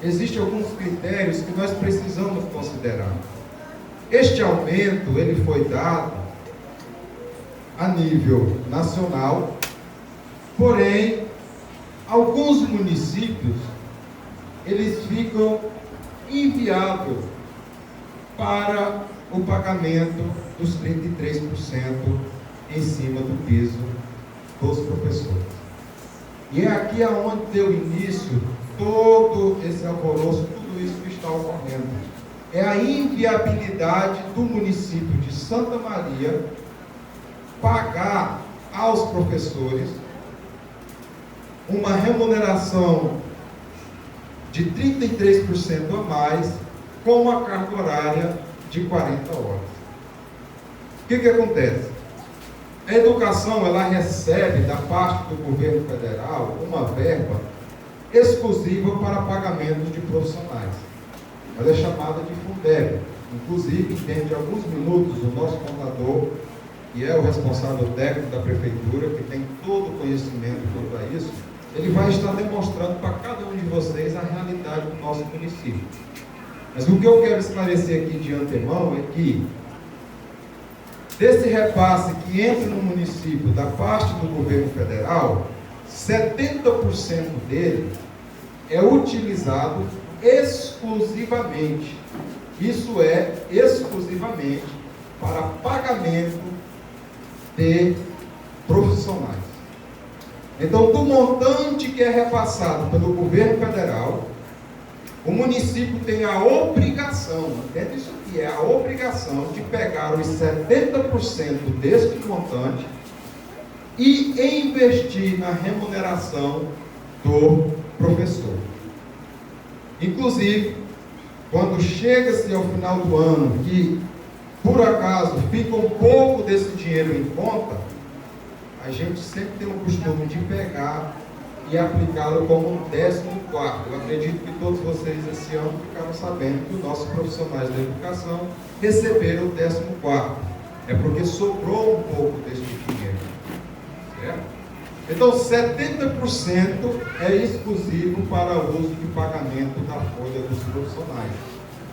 existem alguns critérios que nós precisamos considerar. Este aumento, ele foi dado a nível nacional, porém, alguns municípios, eles ficam inviáveis para o pagamento dos 33% em cima do piso dos professores. E é aqui aonde deu início todo esse alvoroço, tudo isso que está ocorrendo. É a inviabilidade do município de Santa Maria pagar aos professores uma remuneração de 33% a mais com uma carga horária de 40 horas. O que acontece? A educação, ela recebe da parte do governo federal uma verba exclusiva para pagamento de profissionais. Ela é chamada de Fundeb. Inclusive, dentro de alguns minutos, o nosso contador, que é o responsável técnico da prefeitura, que tem todo o conhecimento quanto a isso, ele vai estar demonstrando para cada um de vocês a realidade do nosso município. Mas o que eu quero esclarecer aqui de antemão é que desse repasse que entra no município da parte do governo federal, 70% dele é utilizado exclusivamente, isso é, exclusivamente para pagamento de profissionais. Então, do montante que é repassado pelo governo federal, o município tem a obrigação, entende isso aqui, é a obrigação de pegar os 70% deste montante e investir na remuneração do professor. Inclusive, quando chega-se ao final do ano, que por acaso fica um pouco desse dinheiro em conta, a gente sempre tem o costume de pegar e aplicá-lo como um 14º. Eu acredito que todos vocês esse ano ficaram sabendo que os nossos profissionais da educação receberam o 14º. É porque sobrou um pouco deste dinheiro. Certo? Então, 70% é exclusivo para o uso de pagamento da folha dos profissionais.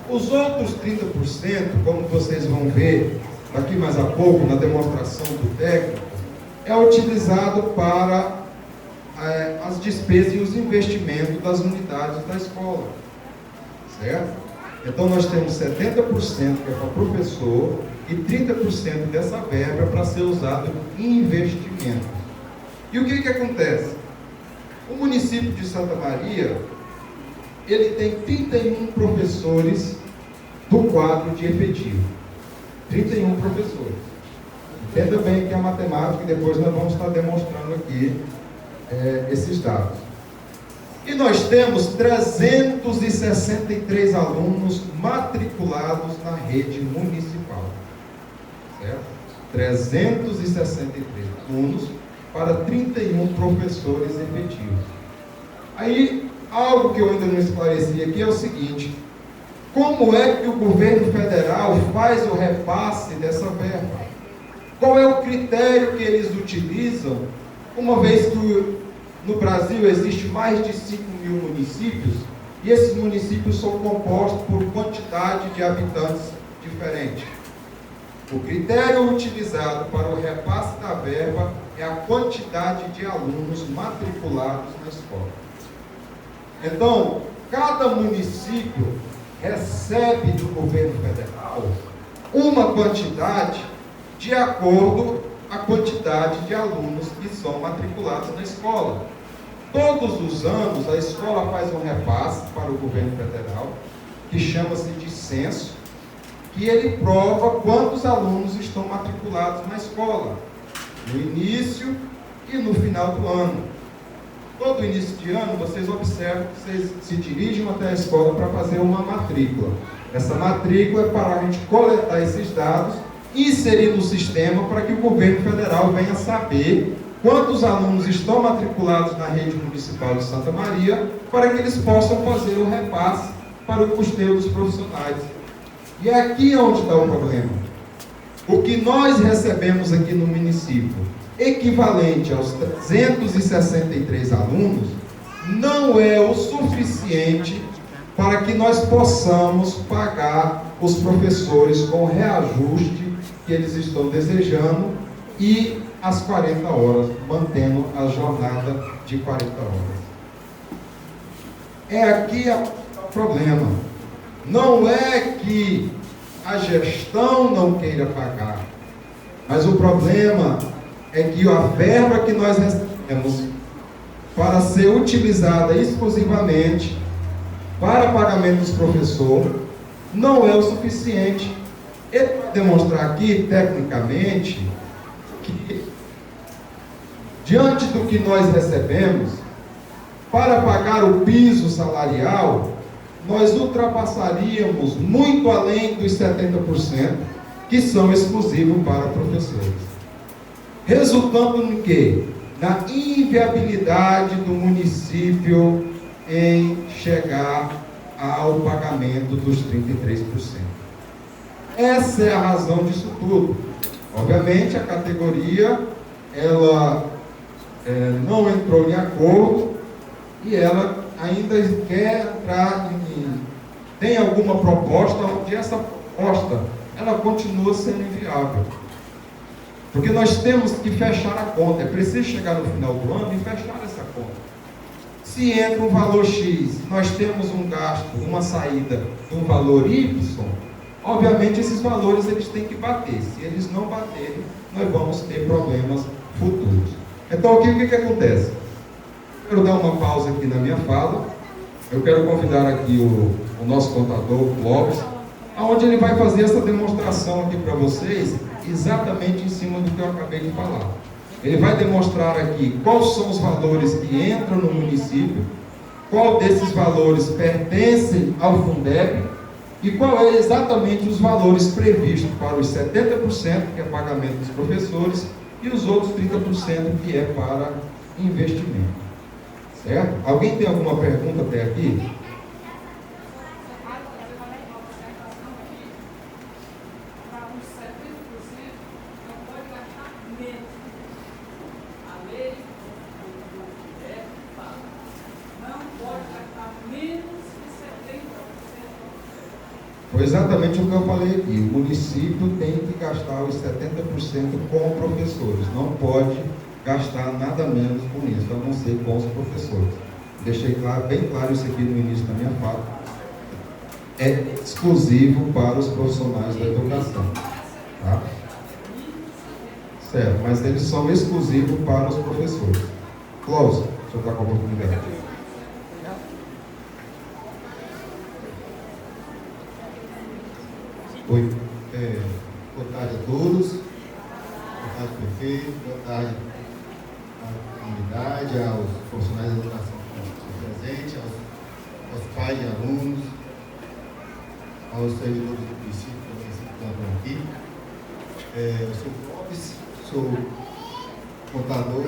Os outros 30%, como vocês vão ver daqui mais a pouco na demonstração do técnico, é utilizado para as despesas e os investimentos das unidades da escola. Certo? Então, nós temos 70% que é para professor e 30% dessa verba para ser usado em investimento. E o que acontece? O município de Santa Maria, ele tem 31 professores do quadro de efetivo. 31 professores. Entenda bem que é a matemática e depois nós vamos estar demonstrando aqui esses dados. E nós temos 363 alunos matriculados na rede municipal. Certo? 363 alunos para 31 professores efetivos. Aí, algo que eu ainda não esclareci aqui é o seguinte: como é que o governo federal faz o repasse dessa verba? Qual é o critério que eles utilizam, uma vez que no Brasil existe mais de 5 mil municípios, e esses municípios são compostos por quantidade de habitantes diferente? O critério utilizado para o repasse da verba é a quantidade de alunos matriculados na escola. Então, cada município recebe do governo federal uma quantidade de acordo com a quantidade de alunos que são matriculados na escola. Todos os anos, a escola faz um repasse para o governo federal, que chama-se de censo, que ele prova quantos alunos estão matriculados na escola, no início e no final do ano. Todo início de ano, vocês observam que vocês se dirigem até a escola para fazer uma matrícula. Essa matrícula é para a gente coletar esses dados e inserir no sistema para que o governo federal venha saber quantos alunos estão matriculados na rede municipal de Santa Maria, para que eles possam fazer o repasse para o custeio dos profissionais. E é aqui onde está o problema. O que nós recebemos aqui no município, equivalente aos 363 alunos, não é o suficiente para que nós possamos pagar os professores com o reajuste que eles estão desejando e as 40 horas, mantendo a jornada de 40 horas. É aqui o problema. Não é que a gestão não queira pagar, mas o problema é que a verba que nós recebemos para ser utilizada exclusivamente para pagamento dos professores não é o suficiente. Ele vai demonstrar aqui, tecnicamente, que diante do que nós recebemos, para pagar o piso salarial, nós ultrapassaríamos muito além dos 70%, que são exclusivos para professores. Resultando em quê? Na inviabilidade do município em chegar ao pagamento dos 33%. Essa é a razão disso tudo. Obviamente, a categoria, ela não entrou em acordo e ela ainda quer entrar tem alguma proposta onde essa proposta ela continua sendo inviável. Porque nós temos que fechar a conta. É preciso chegar no final do ano e fechar essa conta. Se entra um valor X, nós temos um gasto, uma saída de um valor Y, obviamente esses valores eles têm que bater. Se eles não baterem, nós vamos ter problemas futuros. Então, o que acontece? Eu quero dar uma pausa aqui na minha fala. Eu quero convidar aqui o nosso contador, Clóvis, onde ele vai fazer essa demonstração aqui para vocês, exatamente em cima do que eu acabei de falar. Ele vai demonstrar aqui quais são os valores que entram no município, qual desses valores pertencem ao Fundeb e qual é exatamente os valores previstos para os 70%, que é pagamento dos professores, e os outros 30% que é para investimento. Certo? Alguém tem alguma pergunta até aqui? Foi exatamente o que eu falei aqui. O município tem que gastar os 70% com professores. Não pode gastar nada menos com isso, a não ser com os professores. Deixei bem claro isso aqui no início da minha fala. É exclusivo para os profissionais da educação. Tá? Certo, mas eles são exclusivos para os professores. Clóvis, deixa eu dar com a oportunidade. Oi, boa tarde a todos, boa tarde prefeito, boa tarde à comunidade, aos profissionais da educação que estão presentes, aos pais e alunos, aos servidores do município que estão aqui. Eu sou Clóvis, sou contador,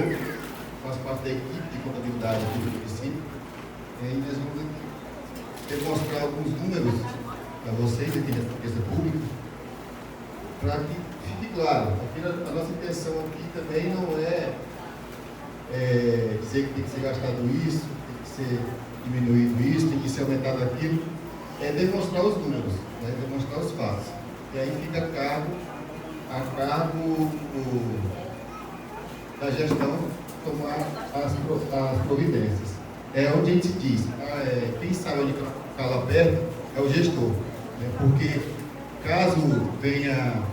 faço parte da equipe de contabilidade aqui do município, e nós vamos demonstrar alguns números para vocês aqui nessa empresa pública, para que fique claro, a nossa intenção aqui também não é dizer que tem que ser gastado isso, tem que ser diminuído isso, tem que ser aumentado aquilo, é demonstrar os números, né? Demonstrar os fatos. E aí fica a cargo da gestão tomar as providências. É onde a gente diz, quem sabe onde cala perto é o gestor. Porque caso venha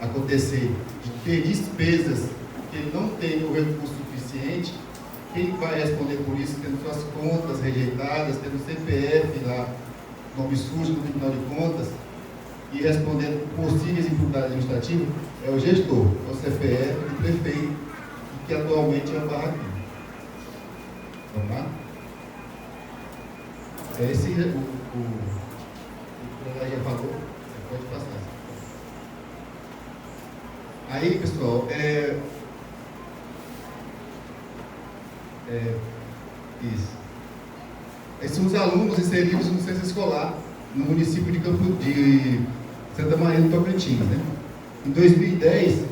acontecer de ter despesas que ele não tem o recurso suficiente, quem vai responder por isso, tendo suas contas rejeitadas, tendo CPF lá, nome sujo no Tribunal de Contas, e respondendo possíveis impunidades administrativas, é o gestor, é o CPF do prefeito, que atualmente é o barraquinho. Vamos lá? Esse o já falou, pode passar. Aí, pessoal, isso. Esses são os alunos inseridos no censo escolar no município de Santa Maria do Tocantins, né? Em 2010,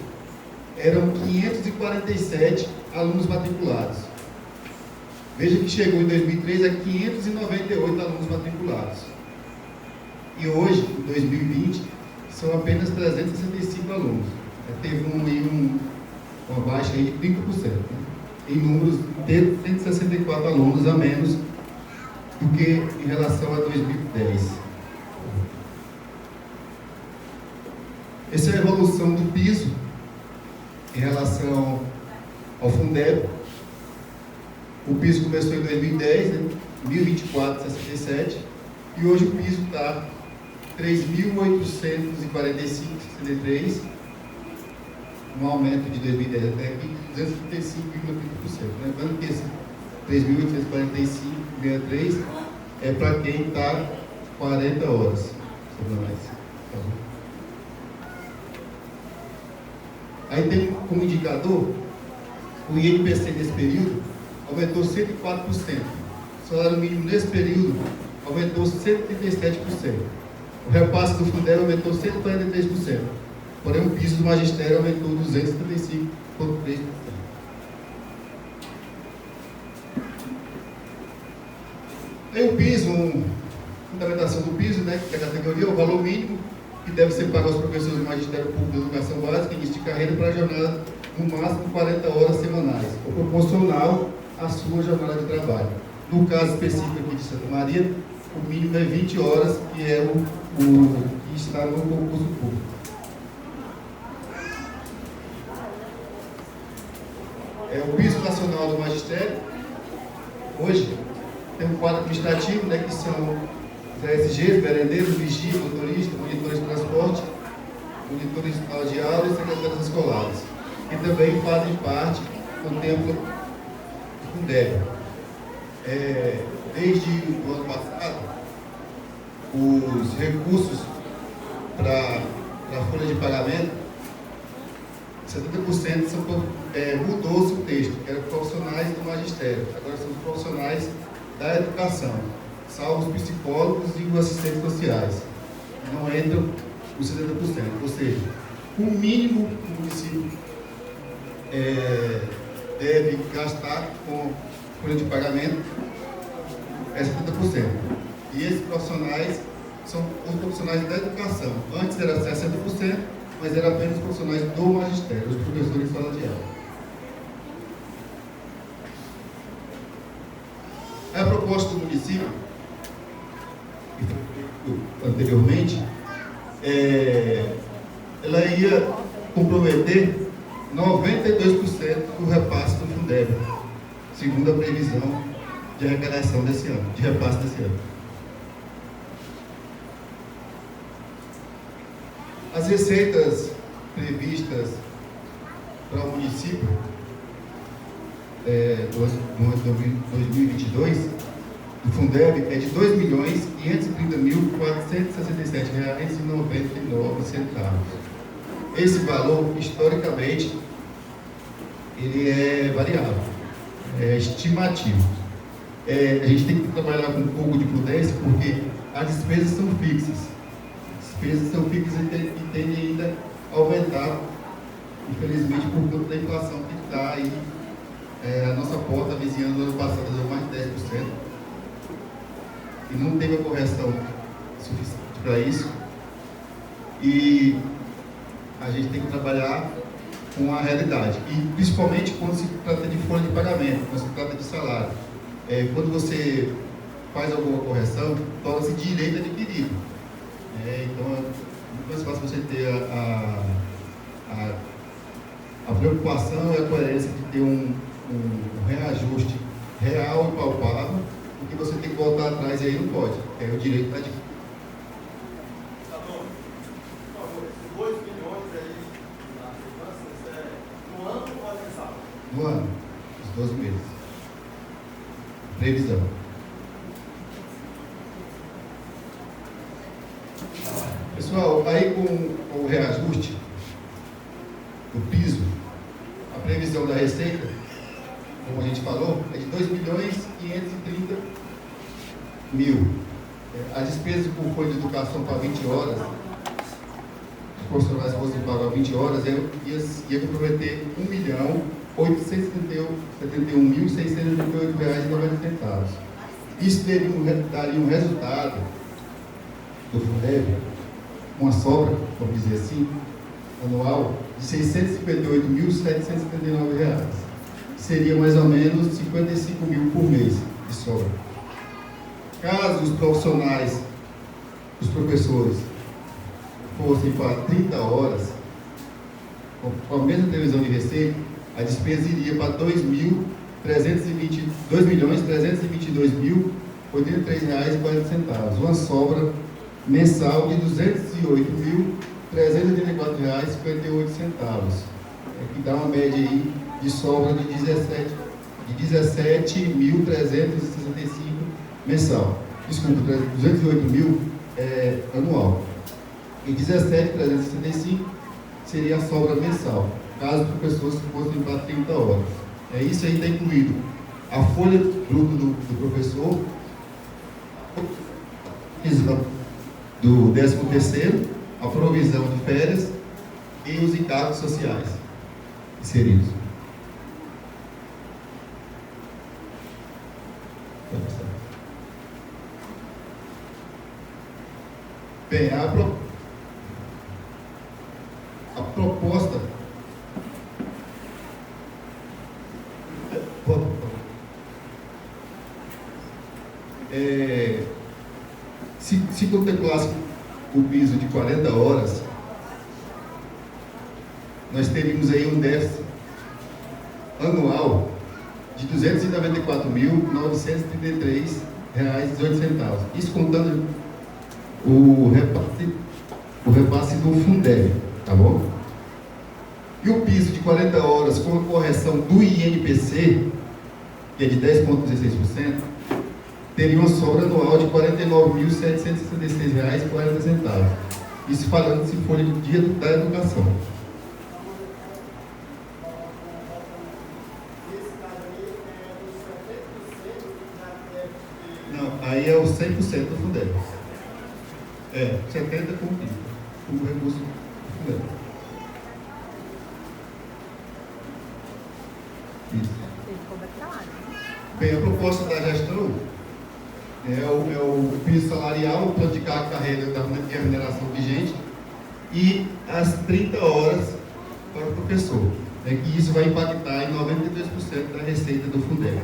eram 547 alunos matriculados. Veja que chegou em 2003 a 598 alunos matriculados. E hoje, em 2020, são apenas 365 alunos. Teve uma baixa aí de 30%, né? Em números de 164 alunos a menos do que em relação a 2010. Essa é a evolução do piso em relação ao Fundeb. O piso começou em 2010, né? 1.024,67, e hoje o piso está 3.845,63, um aumento de 2010 até aqui de 235,30%. Lembrando que esse 3.845,63 é para quem está 40 horas semanais. Tá bom? Aí tem como indicador, o INPC nesse período aumentou 104%. O salário mínimo nesse período aumentou 137%. O repasse do Fundeb aumentou 143%. Porém, o piso do magistério aumentou 275,3%. Aí o piso, fundamentação do piso, né, que é a categoria, o valor mínimo que deve ser pago aos professores do Magistério Público de Educação Básica, início de carreira, para a jornada no máximo 40 horas semanais, ou proporcional à sua jornada de trabalho. No caso específico aqui de Santa Maria, o mínimo é 20 horas, que é o que está no concurso público. É o piso nacional do magistério. Hoje tem um quadro administrativo, né, que são os ASGs, merendeiros, vigia, motorista, monitores de transporte, monitores de sala de aula e secretários escolares, que também fazem parte, contemplam o Fundeb. Desde o ano passado, os recursos para a folha de pagamento, 70% mudou-se o texto, que eram profissionais do magistério, agora são os profissionais da educação, salvo os psicólogos e os assistentes sociais. Não entram os 70%, ou seja, o mínimo que o município deve gastar com folha de pagamento é 70%. E esses profissionais são os profissionais da educação. Antes era 60%, mas era apenas os profissionais do magistério, os professores de sala de aula. A proposta do município, que foi feito anteriormente, ela ia comprometer 92% do repasse do Fundeb, segundo a previsão de arrecadação desse ano, de repasse desse ano. As receitas previstas para o município do ano de 2022, do Fundeb, é de R$ 2.530.467,99. Esse valor, historicamente, ele é variável, é estimativo. A gente tem que trabalhar com um pouco de prudência, porque as despesas são fixas. Despesas são fixas e tendem ainda a aumentar, infelizmente, por conta da inflação que está aí. A nossa porta vizinha no ano passado deu mais de 10%. E não teve a correção suficiente para isso. E a gente tem que trabalhar com a realidade. E principalmente quando se trata de folha de pagamento, quando se trata de salário. Quando você faz alguma correção, torna-se direito adquirido. Então é muito mais fácil você ter a preocupação e a coerência de ter um reajuste real e palpável, porque você tem que voltar atrás e aí não pode. O direito está de. Por favor, esses 2 milhões aí na segurança, no ano ou mensal? No ano, os 12 meses. Previsão. Pessoal, aí com o reajuste do piso, a previsão da receita, como a gente falou, é de R$ 2.530.000. A despesa com folha de educação para 20 horas, os profissionais fossem pagar 20 horas, ia comprometer R$ R$871.688,90. Isso daria um resultado do Fundeb, uma sobra, vamos dizer assim, anual, de R$658.779. Seria mais ou menos 55 mil por mês de sobra. Caso os profissionais, os professores, fossem para 30 horas, com a mesma previsão de receita, a despesa iria para R$2.322.083,40, uma sobra mensal de R$208.384,58, que dá uma média aí de sobra de 17.365 mensal. Desculpa, 208 mil anual. E 17.365 seria a sobra mensal, caso as pessoas fossem para 30 horas. Isso aí está incluído a folha bruta do professor, do 13º, a provisão de férias e os encargos sociais inseridos. Bem, a proposta se contemplasse o piso de 40 horas, nós teríamos aí um déficit anual de R$294.933,18. Isso contando o repasse do Fundeb, tá bom? E o piso de 40 horas com a correção do INPC, que é de 10,16%, teria uma sobra anual de R$49.766,40. Isso falando se folha de dia da educação. Não, aí é o 100% do Fundeb. 70% com o recurso do Fundeb. Isso. Bem, a proposta da gestão é o piso salarial, o plano de carga carreira da remuneração vigente e as 30 horas para o professor. Que isso vai impactar em 92% da receita do Fundeb.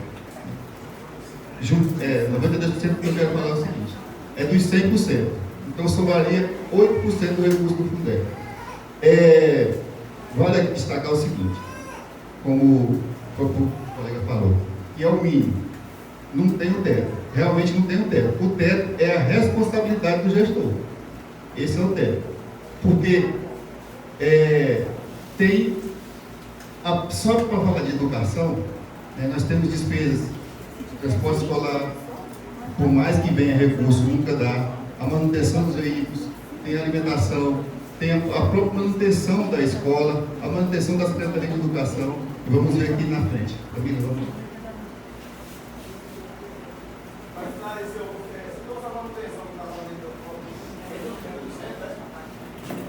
92% que eu quero falar é o seguinte, é dos 100%. Então somaria 8% do recurso do Fundeb. Vale destacar o seguinte, como o próprio colega falou, que é o mínimo. Não tem o teto. Realmente não tem o teto. O teto é a responsabilidade do gestor. Esse é o teto. Porque tem, só para falar de educação, nós temos despesas, transporte escolar, por mais que venha recurso, nunca dá. A manutenção dos veículos, tem a alimentação, tem a própria manutenção da escola, a manutenção das secretarias de educação. E vamos ver aqui na frente.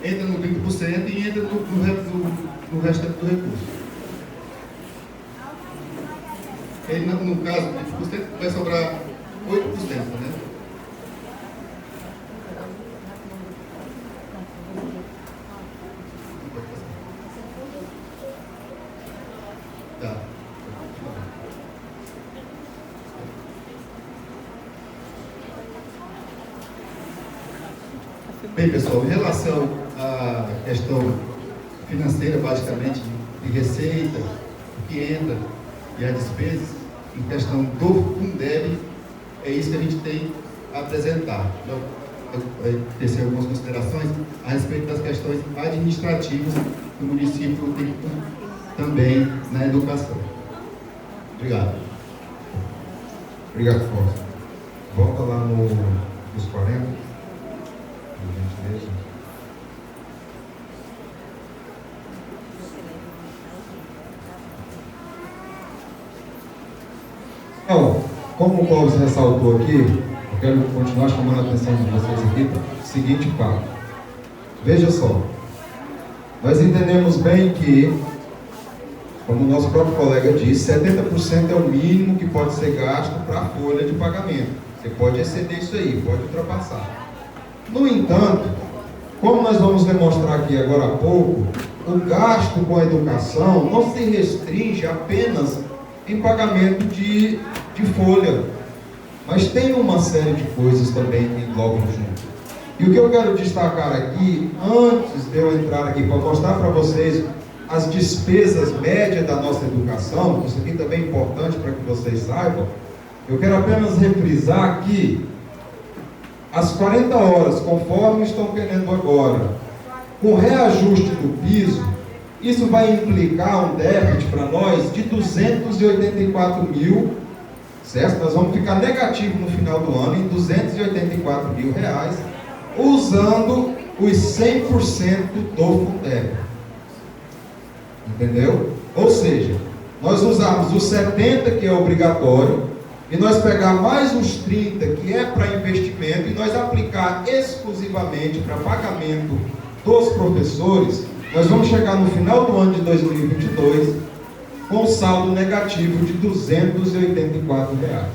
Entra no 30% e entra no restante do recurso. Ele, no caso, 30% vai sobrar 8%, né? Tá. Bem, pessoal, em relação à questão financeira, basicamente, de receita, o que entra e as despesas, em questão do Fundeb, é isso que a gente tem a apresentar. Então, vai tecer algumas considerações a respeito das questões administrativas que o município tem também na educação. Obrigado. Obrigado, Fausto. Volta lá nos 40, por gentileza. Então, como o Clóvis ressaltou aqui, eu quero continuar chamando a atenção de vocês aqui para o seguinte fato. Veja só, nós entendemos bem que Como o nosso próprio colega disse, 70% é o mínimo que pode ser gasto para a folha de pagamento. Você pode exceder isso aí, pode ultrapassar. No entanto, como nós vamos demonstrar aqui agora há pouco, o gasto com a educação não se restringe apenas em pagamento de folha, mas tem uma série de coisas também que englobam junto. E o que eu quero destacar aqui, antes de eu entrar aqui para mostrar para vocês as despesas médias da nossa educação, isso aqui também é importante para que vocês saibam, eu quero apenas reprisar que as 40 horas, conforme estão querendo agora, com reajuste do piso, isso vai implicar um déficit para nós de 284 mil, certo? Nós vamos ficar negativo no final do ano em 284 mil reais, usando os 100% do Fundeb. Entendeu? Ou seja, nós usarmos os 70 que é obrigatório, e nós pegar mais os 30 que é para investimento, e nós aplicar exclusivamente para pagamento dos professores, nós vamos chegar no final do ano de 2022 com saldo negativo de 284 reais.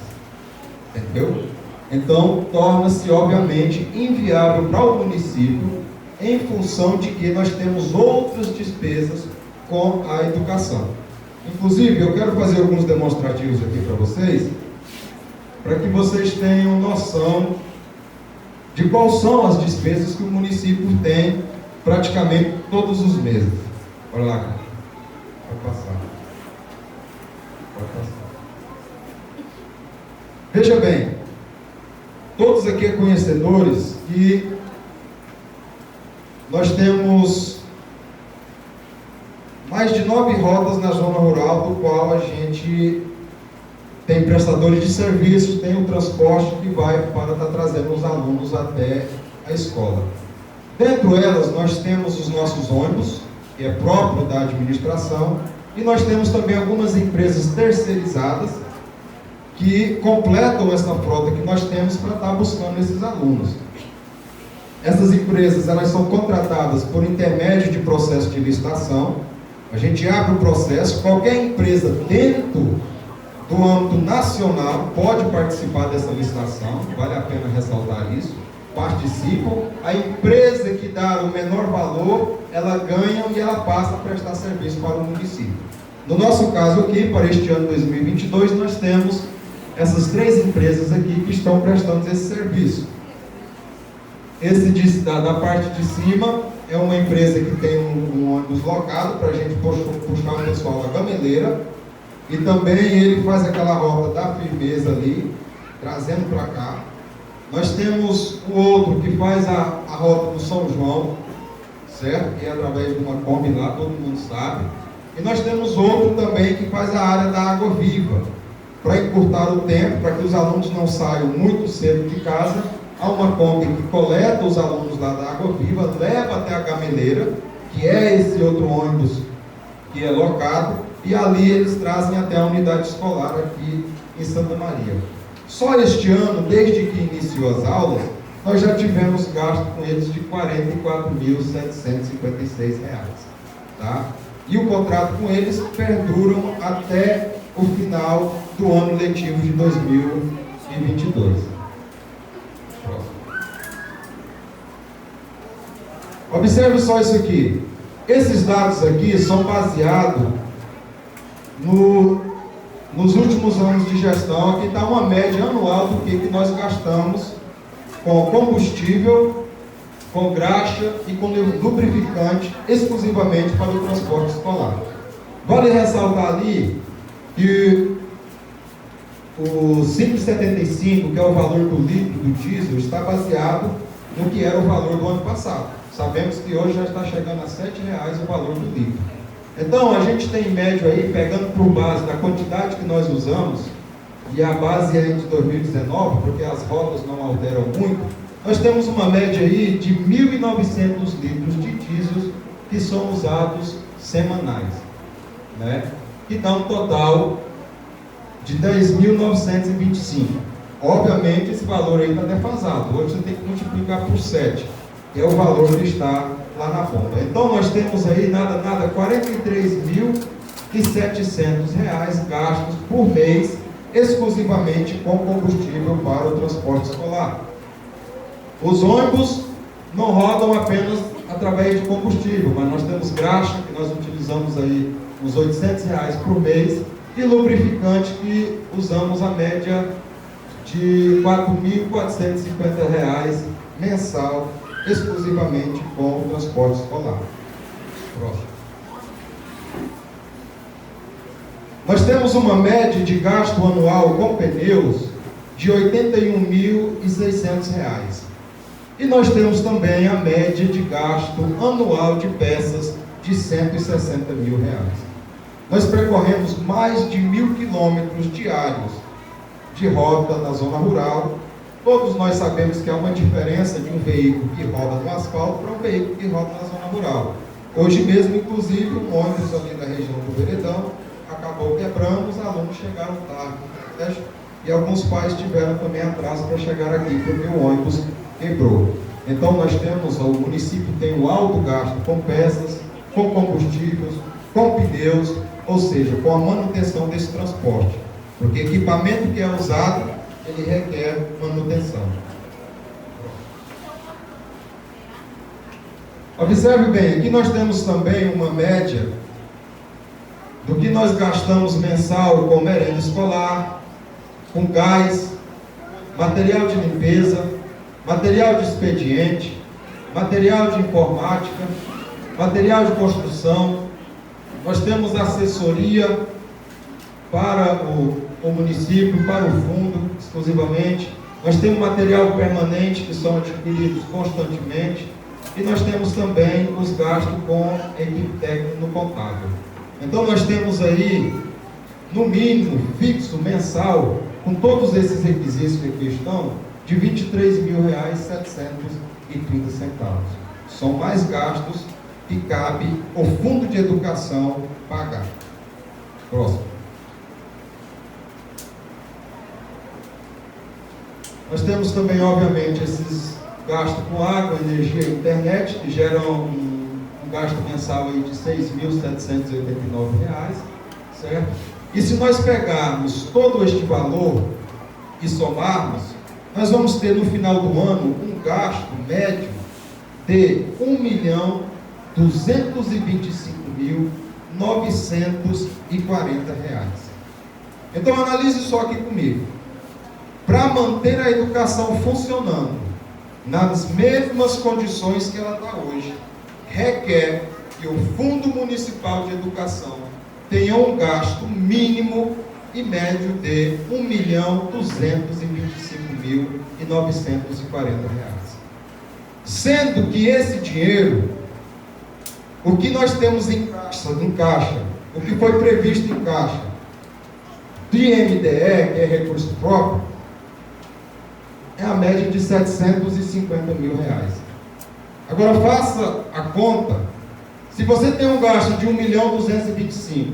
Entendeu? Então, torna-se, obviamente, inviável para o município, em função de que nós temos outras despesas com a educação. Inclusive, eu quero fazer alguns demonstrativos aqui para vocês, para que vocês tenham noção de quais são as despesas que o município tem praticamente todos os meses. Olha lá, cara. Pode passar. Pode passar. Veja bem, todos aqui são conhecedores que nós temos mais de 9 rotas na zona rural, do qual a gente tem prestadores de serviços, tem o transporte que vai para estar trazendo os alunos até a escola. Dentro delas, nós temos os nossos ônibus, que é próprio da administração, e nós temos também algumas empresas terceirizadas que completam essa frota que nós temos para estar buscando esses alunos. Essas empresas, elas são contratadas por intermédio de processo de licitação. A gente abre o processo, qualquer empresa dentro do âmbito nacional pode participar dessa licitação, vale a pena ressaltar isso, participam. A empresa que dá o menor valor, ela ganha e ela passa a prestar serviço para o município. No nosso caso aqui, para este ano 2022, nós temos essas 3 empresas aqui que estão prestando esse serviço. Esse da parte de cima é uma empresa que tem um ônibus locado para a gente puxar o pessoal da Gameleira, e também ele faz aquela rota da Firmeza ali, trazendo para cá. Nós temos o outro que faz a rota do São João, certo? Que é através de uma Kombi lá, todo mundo sabe. E nós temos outro também que faz a área da Água Viva, para encurtar o tempo, para que os alunos não saiam muito cedo de casa. Há uma Kombi que coleta os alunos lá da Água Viva, leva até a Gameleira, que é esse outro ônibus que é locado, e ali eles trazem até a unidade escolar aqui em Santa Maria. Só este ano, desde que iniciou as aulas, nós já tivemos gasto com eles de R$ 44.756, tá? E o contrato com eles perduram até o final do ano letivo de 2022. Próximo. Observe só isso aqui. Esses dados aqui são baseados nos últimos anos de gestão. Aqui está uma média anual do que nós gastamos com combustível, com graxa e com lubrificante exclusivamente para o transporte escolar. Vale ressaltar ali que o 5,75, que é o valor do litro do diesel, está baseado no que era o valor do ano passado. Sabemos que hoje já está chegando a R$ 7,00 o valor do litro. Então, a gente tem em média aí, pegando por base da quantidade que nós usamos, e a base é de 2019, porque as rotas não alteram muito, nós temos uma média aí de 1.900 litros de diesel que são usados semanais, né? Que dá um total de 10.925. Obviamente, esse valor aí está defasado. Hoje você tem que multiplicar por 7, que é o valor que está lá na ponta. Então, nós temos aí, nada, 43.000 e R$ 700 gastos por mês exclusivamente com combustível para o transporte escolar. Os ônibus não rodam apenas através de combustível, mas nós temos graxa, que nós utilizamos aí uns R$ 800 por mês, e lubrificante, que usamos a média de R$ 4.450 mensal, exclusivamente com o transporte escolar. Próximo. Nós temos uma média de gasto anual com pneus de R$ 81.600. E nós temos também a média de gasto anual de peças de R$ 160 mil. Nós percorremos mais de 1.000 quilômetros diários de rota na zona rural. Todos nós sabemos que há uma diferença de um veículo que roda no asfalto para um veículo que roda na zona rural. Hoje mesmo, inclusive, um ônibus ali da região do Veredão acabou quebrando, os alunos chegaram tarde, né? E alguns pais tiveram também atraso para chegar aqui, porque o ônibus quebrou. Então nós temos, o município tem um alto gasto com peças, com combustíveis, com pneus, ou seja, com a manutenção desse transporte. Porque equipamento que é usado, ele requer manutenção. Observe bem, aqui nós temos também uma média do que nós gastamos mensal com merenda escolar, com gás, material de limpeza, material de expediente, material de informática, material de construção. Nós temos assessoria para o município, para o fundo exclusivamente. Nós temos material permanente que são adquiridos constantemente. E nós temos também os gastos com equipe técnica no contábil. Então nós temos aí, no mínimo, fixo, mensal, com todos esses requisitos que aqui estão, de R$ 23.730. São mais gastos que cabe o Fundo de Educação pagar. Próximo. Nós temos também, obviamente, esses gastos com água, energia e internet, que geram um gasto mensal aí de R$ 6.789, certo? E se nós pegarmos todo este valor e somarmos, nós vamos ter no final do ano um gasto médio de R$ 1.225.940. Então analise só aqui comigo. Para manter a educação funcionando nas mesmas condições que ela está hoje, requer que o Fundo Municipal de Educação tenha um gasto mínimo e médio de R$ 1.225.940. Sendo que esse dinheiro, o que nós temos em caixa, o que foi previsto em caixa, de MDE, que é recurso próprio, é a média de R$ 750 mil. Agora faça a conta. Se você tem um gasto de R$ 1.225.000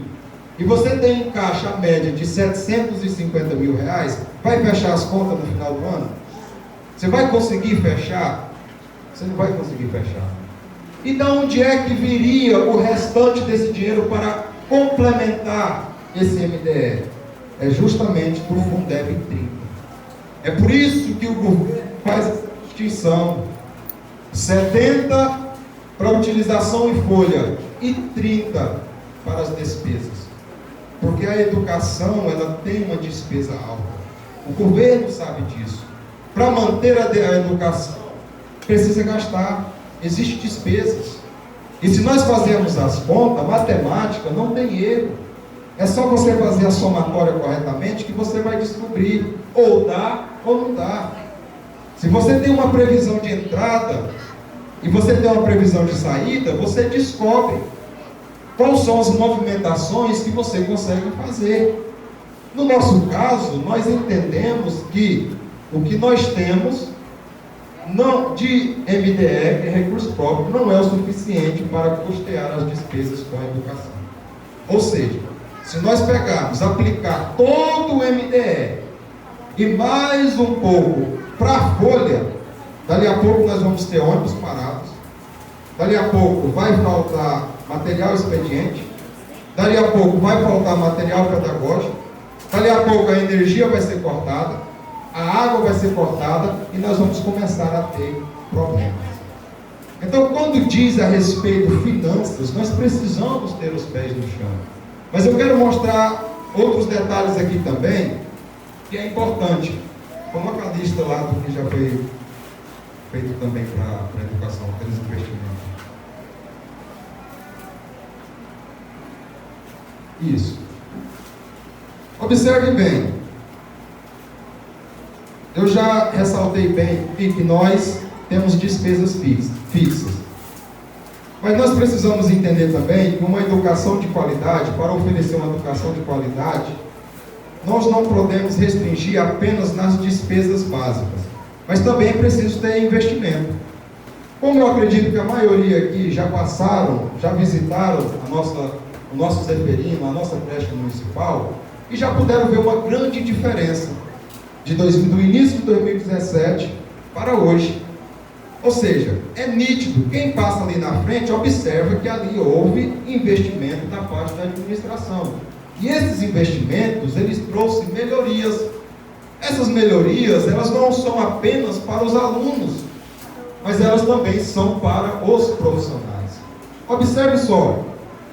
e você tem em caixa a média de R$ 750 mil, vai fechar as contas no final do ano? Você vai conseguir fechar? Você não vai conseguir fechar. E de onde é que viria o restante desse dinheiro para complementar esse MDE? É justamente do Fundeb 30. É por isso que o governo faz essa distinção: 70 para utilização em folha e 30 para as despesas. Porque a educação, ela tem uma despesa alta. O governo sabe disso. Para manter a educação, precisa gastar. Existem despesas. E se nós fazermos as contas, matemática não tem erro. É só você fazer a somatória corretamente que você vai descobrir ou dá ou não dá. Se você tem uma previsão de entrada e você tem uma previsão de saída, você descobre quais são as movimentações que você consegue fazer. No nosso caso, nós entendemos que o que nós temos não, de MDE, que é recurso próprio, não é o suficiente para custear as despesas com a educação. Ou seja, se nós pegarmos, aplicar todo o MDE e mais um pouco para a folha, dali a pouco nós vamos ter ônibus parados, dali a pouco vai faltar material expediente, dali a pouco vai faltar material pedagógico, dali a pouco a energia vai ser cortada, a água vai ser cortada e nós vamos começar a ter problemas. Então, quando diz a respeito de finanças, nós precisamos ter os pés no chão. Mas eu quero mostrar outros detalhes aqui também, que é importante. Coloca a lista lá do que já foi feito também para a educação, aqueles investimentos. Isso. Observe bem. Eu já ressaltei bem que nós temos despesas fixas. Mas nós precisamos entender também que uma educação de qualidade, para oferecer uma educação de qualidade, nós não podemos restringir apenas nas despesas básicas, mas também é preciso ter investimento. Como eu acredito que a maioria aqui já passaram, já visitaram o nosso Zeferino, a nossa creche municipal, e já puderam ver uma grande diferença do início de 2017 para hoje. Ou seja, é nítido, quem passa ali na frente observa que ali houve investimento da parte da administração. E esses investimentos, eles trouxeram melhorias. Essas melhorias, elas não são apenas para os alunos, mas elas também são para os profissionais. Observe só,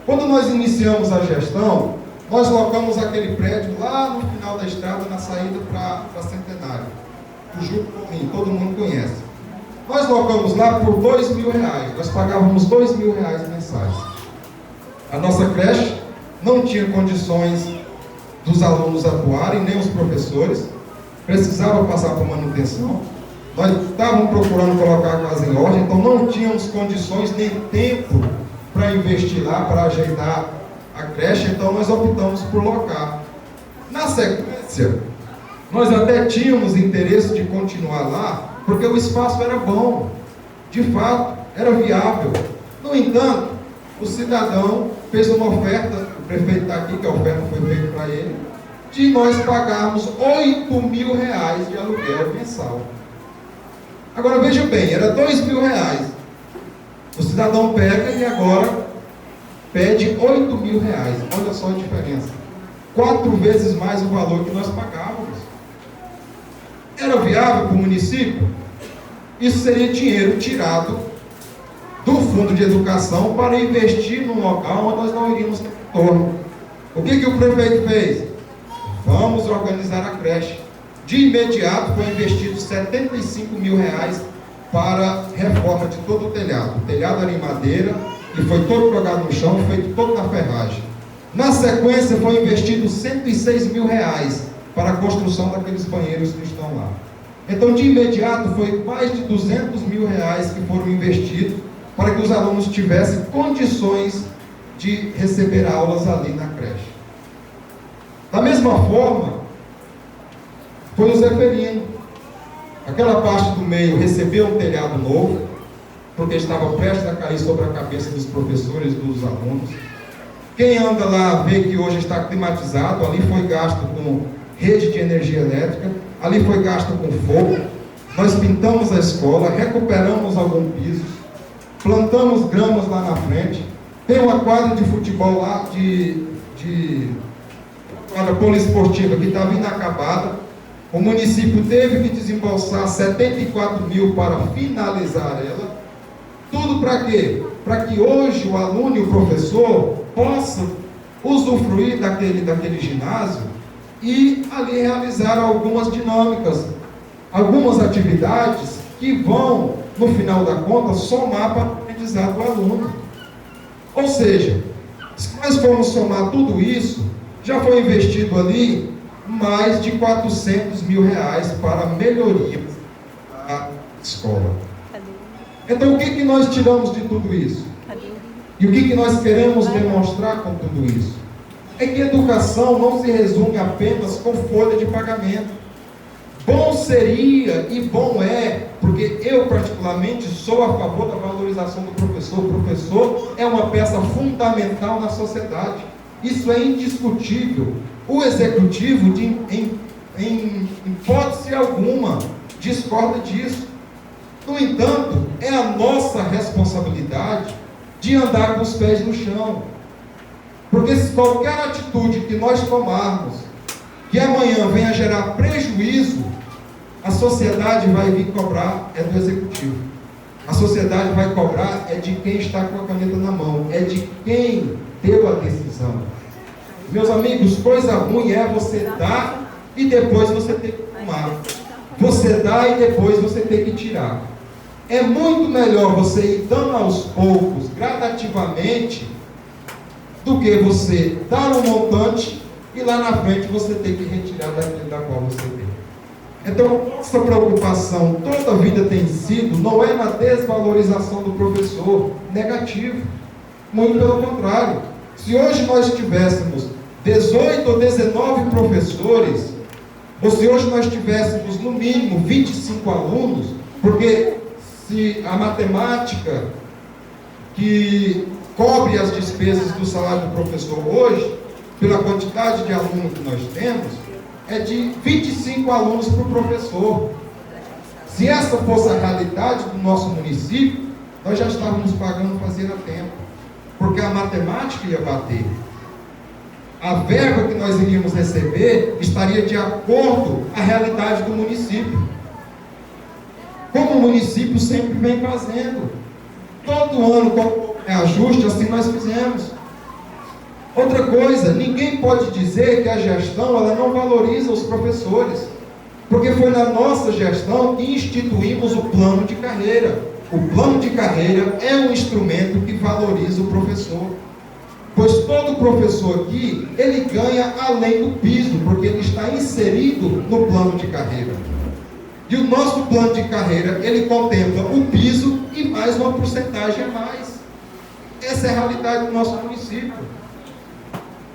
quando nós iniciamos a gestão, nós locamos aquele prédio lá no final da estrada, na saída para Centenário, o Juco Colim, todo mundo conhece. Nós locamos lá por R$2.000, nós pagávamos R$2.000 mensais. A nossa creche não tinha condições dos alunos atuarem, nem os professores, precisava passar por manutenção. Nós estávamos procurando colocar a casa em ordem, então não tínhamos condições nem tempo para investir lá, para ajeitar a creche, então nós optamos por locar. Na sequência, nós até tínhamos interesse de continuar lá, porque o espaço era bom, de fato, era viável. No entanto, o cidadão fez uma oferta, o prefeito está aqui, que a oferta foi feita para ele, de nós pagarmos R$8.000 de aluguel mensal. Agora veja bem, era R$2.000. O cidadão pega e agora pede R$8.000. Olha só a diferença. 4 vezes mais o valor que nós pagávamos. Era viável para o município? Isso seria dinheiro tirado do fundo de educação para investir num local onde nós não iríamos ter retorno. O que o prefeito fez? Vamos organizar a creche. De imediato foi investido R$75.000 para a reforma de todo o telhado. O telhado era em madeira e foi todo jogado no chão, feito todo na ferragem. Na sequência foi investido R$106.000 para a construção daqueles banheiros que estão lá. Então, de imediato, foi mais de R$200.000 que foram investidos para que os alunos tivessem condições de receber aulas ali na creche. Da mesma forma, foi o Zeferino. Aquela parte do meio recebeu um telhado novo, porque estava prestes a cair sobre a cabeça dos professores e dos alunos. Quem anda lá vê que hoje está climatizado, ali foi gasto com rede de energia elétrica, ali foi gasto com fogo. Nós pintamos a escola, recuperamos alguns pisos, plantamos gramas lá na frente, tem uma quadra de futebol lá, quadra poliesportiva que estava inacabada. O município teve que desembolsar R$74.000 para finalizar ela. Tudo para quê? Para que hoje o aluno e o professor possam usufruir daquele ginásio e ali realizar algumas dinâmicas, algumas atividades que vão, no final da conta, somar para o aprendizado do aluno. Ou seja, se nós formos somar tudo isso, já foi investido ali mais de R$400.000 para a melhoria da escola. Então, o que nós tiramos de tudo isso? E o que nós queremos demonstrar com tudo isso? É que educação não se resume apenas com folha de pagamento. Bom seria e bom é, porque eu particularmente sou a favor da valorização do professor. O professor é uma peça fundamental na sociedade. Isso é indiscutível. O executivo, em hipótese alguma, discorda disso. No entanto, é a nossa responsabilidade de andar com os pés no chão. Porque se qualquer atitude que nós tomarmos, que amanhã venha gerar prejuízo, a sociedade vai vir cobrar é do executivo. A sociedade vai cobrar é de quem está com a caneta na mão, é de quem deu a decisão. Meus amigos, coisa ruim é você dar e depois você ter que tomar. Você dá e depois você tem que tirar. É muito melhor você ir dando aos poucos, gradativamente, do que você dar um montante e lá na frente você ter que retirar daquilo da qual você tem. Então, nossa preocupação toda a vida tem sido, não é na desvalorização do professor, negativo. Muito pelo contrário. Se hoje nós tivéssemos 18 ou 19 professores, ou se hoje nós tivéssemos no mínimo 25 alunos, porque se a matemática que cobre as despesas do salário do professor hoje, pela quantidade de alunos que nós temos, é de 25 alunos por professor. Se essa fosse a realidade do nosso município, nós já estávamos pagando fazia tempo, porque a matemática ia bater. A verba que nós iríamos receber estaria de acordo com a realidade do município. Como o município sempre vem fazendo. Todo ano, com ajuste, assim nós fizemos. Outra coisa, ninguém pode dizer que a gestão ela não valoriza os professores, porque foi na nossa gestão que instituímos o plano de carreira. O plano de carreira é um instrumento que valoriza o professor, pois todo professor aqui, ele ganha além do piso, porque ele está inserido no plano de carreira. E o nosso plano de carreira, ele contempla o piso e mais uma porcentagem a mais. Essa é a realidade do nosso município.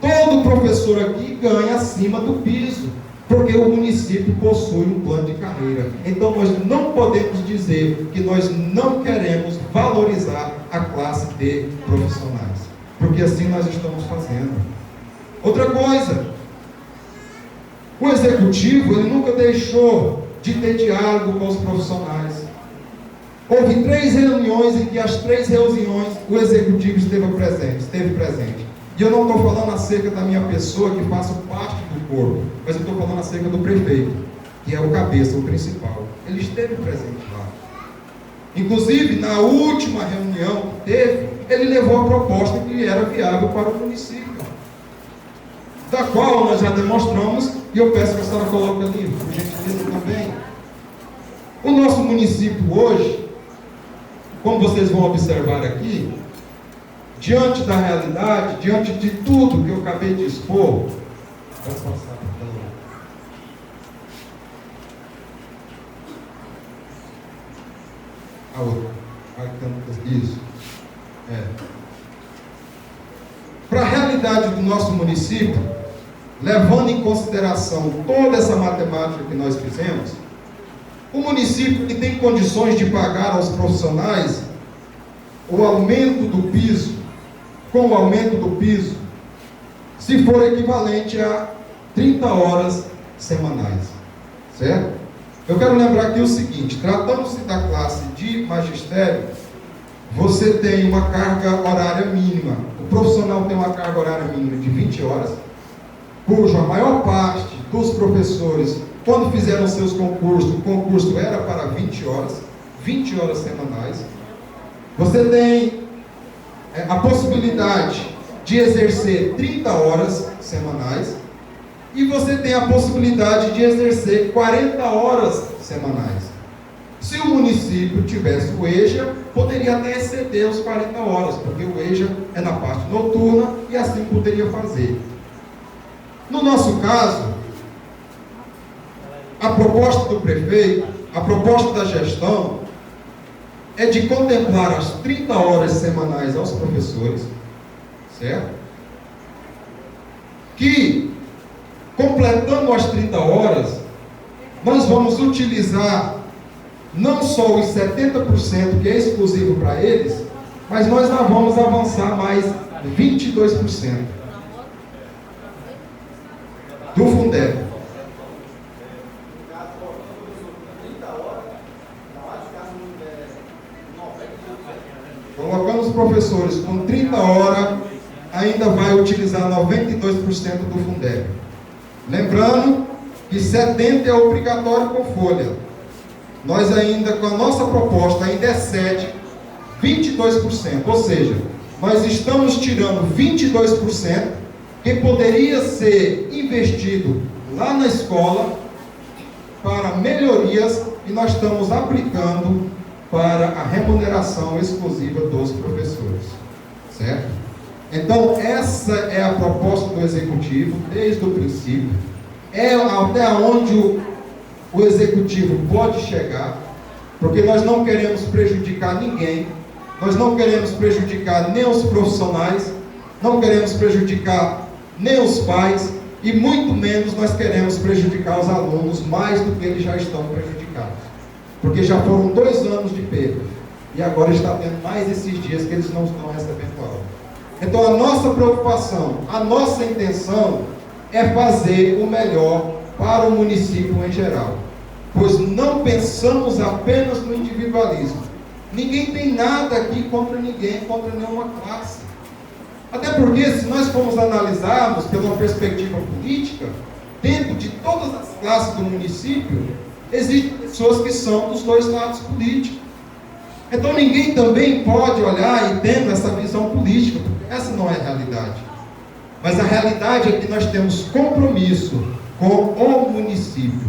Todo professor aqui ganha acima do piso, porque o município possui um plano de carreira. Então nós não podemos dizer que nós não queremos valorizar a classe de profissionais, porque assim nós estamos fazendo. Outra coisa, o executivo ele nunca deixou de ter diálogo com os profissionais. Houve 3 reuniões em que as 3 reuniões o executivo esteve presente. E eu não estou falando acerca da minha pessoa que faço parte do corpo, mas eu estou falando acerca do prefeito, que é o cabeça, o principal. Ele esteve presente lá. Inclusive, na última reunião que teve, ele levou a proposta que era viável para o município, da qual nós já demonstramos, e eu peço que a senhora coloque ali, por gentileza também. O nosso município hoje, como vocês vão observar aqui, diante da realidade, diante de tudo que eu acabei de expor, vamos passar para lá. A outra. Isso. Para a realidade do nosso município, levando em consideração toda essa matemática que nós fizemos, o município que tem condições de pagar aos profissionais o aumento do piso, com o aumento do piso, se for equivalente a 30 horas semanais, certo? Eu quero lembrar aqui o seguinte, tratando-se da classe de magistério, você tem uma carga horária mínima. O profissional tem uma carga horária mínima de 20 horas, cuja a maior parte dos professores, quando fizeram seus concursos, o concurso era para 20 horas semanais. Você tem a possibilidade de exercer 30 horas semanais e você tem a possibilidade de exercer 40 horas semanais. Se o município tivesse o EJA, poderia até exceder os 40 horas, porque o EJA é na parte noturna e assim poderia fazer. No nosso caso, a proposta do prefeito, a proposta da gestão, é de contemplar as 30 horas semanais aos professores, certo? Que, completando as 30 horas, nós vamos utilizar não só os 70% que é exclusivo para eles, mas nós já vamos avançar mais 22% do Fundeb. Colocando os professores com 30 horas, ainda vai utilizar 92% do Fundeb. Lembrando que 70% é obrigatório com folha. Nós ainda, com a nossa proposta, ainda excede 22%. Ou seja, nós estamos tirando 22% que poderia ser investido lá na escola para melhorias e nós estamos aplicando para a remuneração exclusiva dos professores. Certo? Então, essa é a proposta do Executivo desde o princípio. É até onde o Executivo pode chegar, porque nós não queremos prejudicar ninguém, nós não queremos prejudicar nem os profissionais, não queremos prejudicar nem os pais, e muito menos nós queremos prejudicar os alunos mais do que eles já estão prejudicados. Porque já foram 2 anos de perda, e agora está tendo mais esses dias que eles não estão recebendo aula. Então a nossa preocupação, a nossa intenção é fazer o melhor para o município em geral, pois não pensamos apenas no individualismo. Ninguém tem nada aqui contra ninguém, contra nenhuma classe. Até porque, se nós formos analisarmos pela perspectiva política, dentro de todas as classes do município, existem pessoas que são dos 2 lados políticos. Então ninguém também pode olhar e tendo essa visão política, porque essa não é a realidade. Mas a realidade é que nós temos compromisso com o município.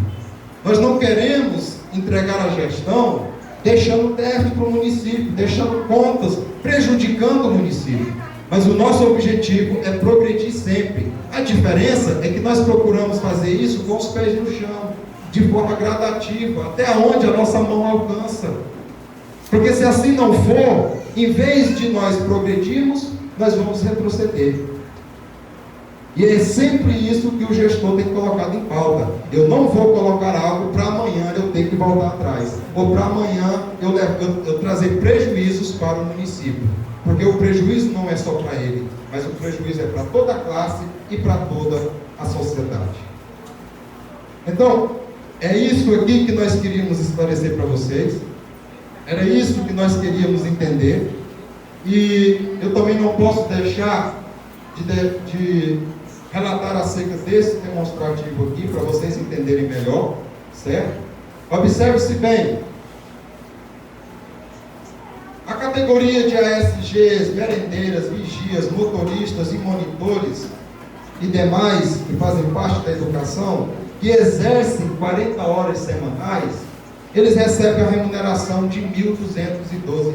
Nós não queremos entregar a gestão deixando déficit para o município, deixando contas, prejudicando o município. Mas o nosso objetivo é progredir sempre. A diferença é que nós procuramos fazer isso com os pés no chão, de forma gradativa, até onde a nossa mão alcança. Porque se assim não for, em vez de nós progredirmos, nós vamos retroceder. E é sempre isso que o gestor tem colocado em pauta. Eu não vou colocar algo para amanhã eu ter que voltar atrás, ou para amanhã eu trazer prejuízos para o município. Porque o prejuízo não é só para ele, mas o prejuízo é para toda a classe e para toda a sociedade. Então, é isso aqui que nós queríamos esclarecer para vocês. Era isso que nós queríamos entender. E eu também não posso deixar de relatar acerca desse demonstrativo aqui, para vocês entenderem melhor, certo? Observe-se bem. A categoria de ASGs, merendeiras, vigias, motoristas e monitores e demais que fazem parte da educação, que exercem 40 horas semanais, eles recebem a remuneração de R$ 1.212.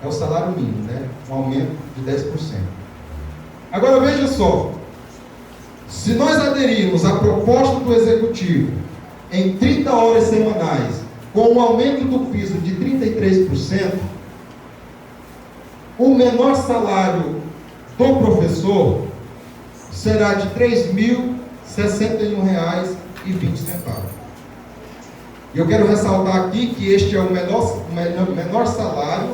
É o salário mínimo, né? Um aumento de 10%. Agora veja só, se nós aderirmos à proposta do Executivo em 30 horas semanais, com um aumento do piso de 33%, o menor salário do professor será de R$ 3.061,20. E eu quero ressaltar aqui que este é o menor salário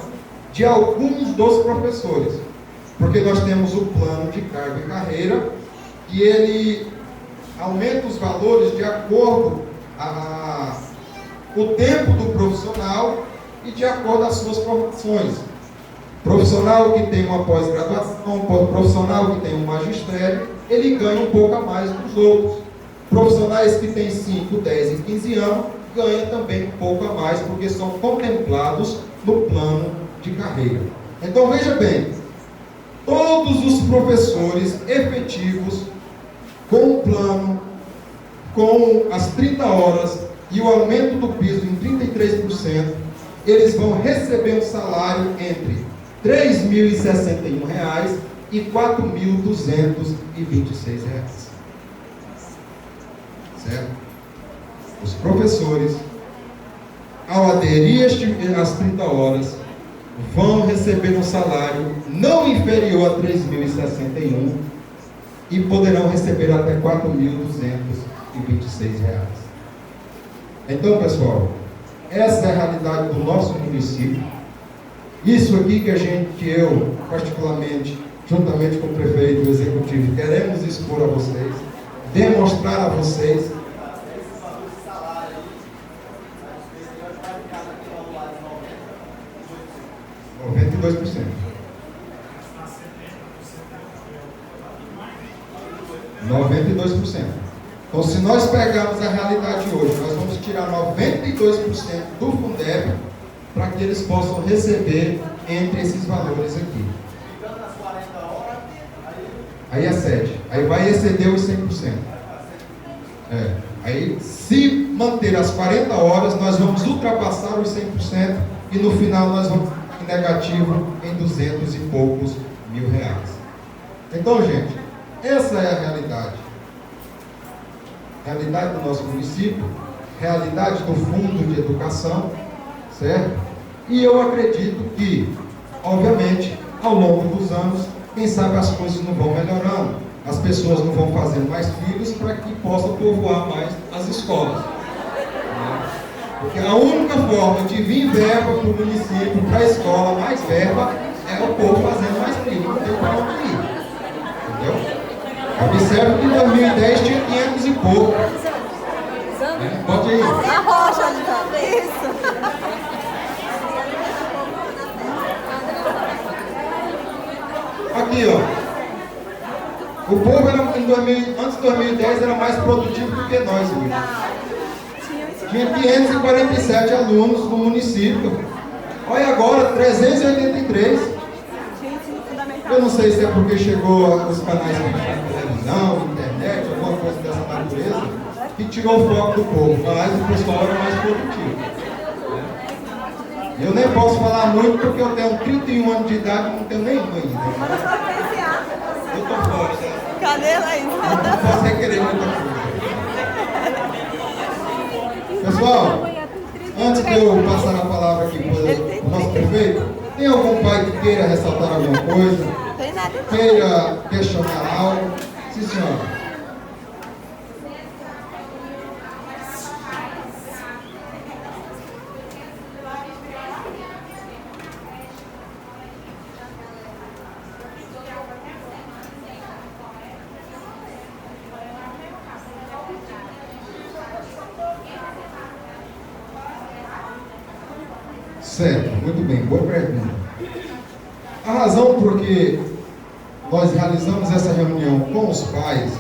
de alguns dos professores, porque nós temos o plano de cargo e carreira, e ele aumenta os valores de acordo o tempo do profissional e de acordo às suas formações. Profissional que tem uma pós-graduação, profissional que tem um magistério, ele ganha um pouco a mais dos outros. Profissionais que têm 5, 10 e 15 anos, ganham também um pouco a mais, porque são contemplados no plano de carreira. Então veja bem, todos os professores efetivos, com o plano, com as 30 horas e o aumento do piso em 33%, eles vão receber um salário entre R$ 3.061 e R$ 4.226. Certo? Os professores, ao aderir às 30 horas, vão receber um salário não inferior a R$ 3.061 e poderão receber até R$ 4.226. Então, pessoal, essa é a realidade do nosso município. Isso aqui que eu, particularmente, juntamente com o prefeito e o executivo, queremos expor a vocês, demonstrar a vocês. 92%. 92%. Então, se nós pegarmos a realidade hoje, nós vamos tirar 92% do Fundeb para que eles possam receber entre esses valores aqui. Ficando nas 40 horas, Aí é 7. Aí vai exceder os 100%. Aí, se manter as 40 horas, nós vamos ultrapassar os 100% e no final nós vamos em negativo em 200 e poucos mil reais. Então, gente, essa é a realidade. Realidade do nosso município, realidade do Fundo de Educação, certo? E eu acredito que, obviamente, ao longo dos anos, quem sabe as coisas não vão melhorando, as pessoas não vão fazendo mais filhos para que possam povoar mais as escolas. Né? Porque a única forma de vir verba para o município, para a escola, mais verba, é o povo fazendo mais filhos, não tem para onde ir. Entendeu? Observe que em 2010 tinha 500 e pouco. Pode ir. Na rocha, então. Isso. Aqui, ó. O povo era, antes de 2010 era mais produtivo do que nós hoje. Tinha 547 alunos no município. Olha agora, 383. Eu não sei se é porque chegou os canais de televisão, internet, alguma coisa dessa natureza, que tirou o foco do povo, mas o pessoal era mais produtivo. Eu nem posso falar muito porque eu tenho 31 anos de idade e não tenho nenhum ainda. Eu estou fora, né? Cadê ela aí? Não posso requerer muita coisa. Pessoal, antes de eu passar a palavra aqui para o nosso prefeito, tem algum pai que queira ressaltar alguma coisa? Tem nada. Queira questionar algo? Sim, senhora. Certo, muito bem, boa pergunta. A razão por que nós realizamos essa reunião com os pais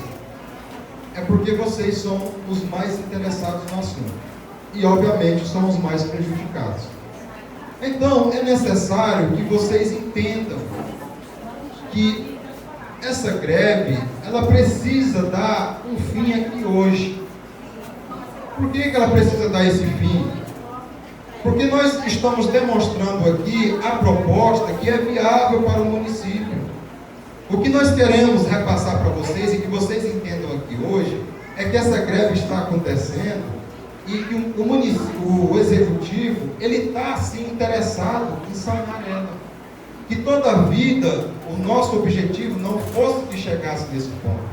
é porque vocês são os mais interessados no assunto e, obviamente, são os mais prejudicados. Então, é necessário que vocês entendam que essa greve, ela precisa dar um fim aqui hoje. Por que ela precisa dar esse fim? Porque nós estamos demonstrando aqui a proposta que é viável para o município. O que nós queremos repassar para vocês e que vocês entendam aqui hoje é que essa greve está acontecendo e que o executivo, ele está sim interessado em sanar ela. Que toda a vida o nosso objetivo não fosse que chegasse nesse ponto.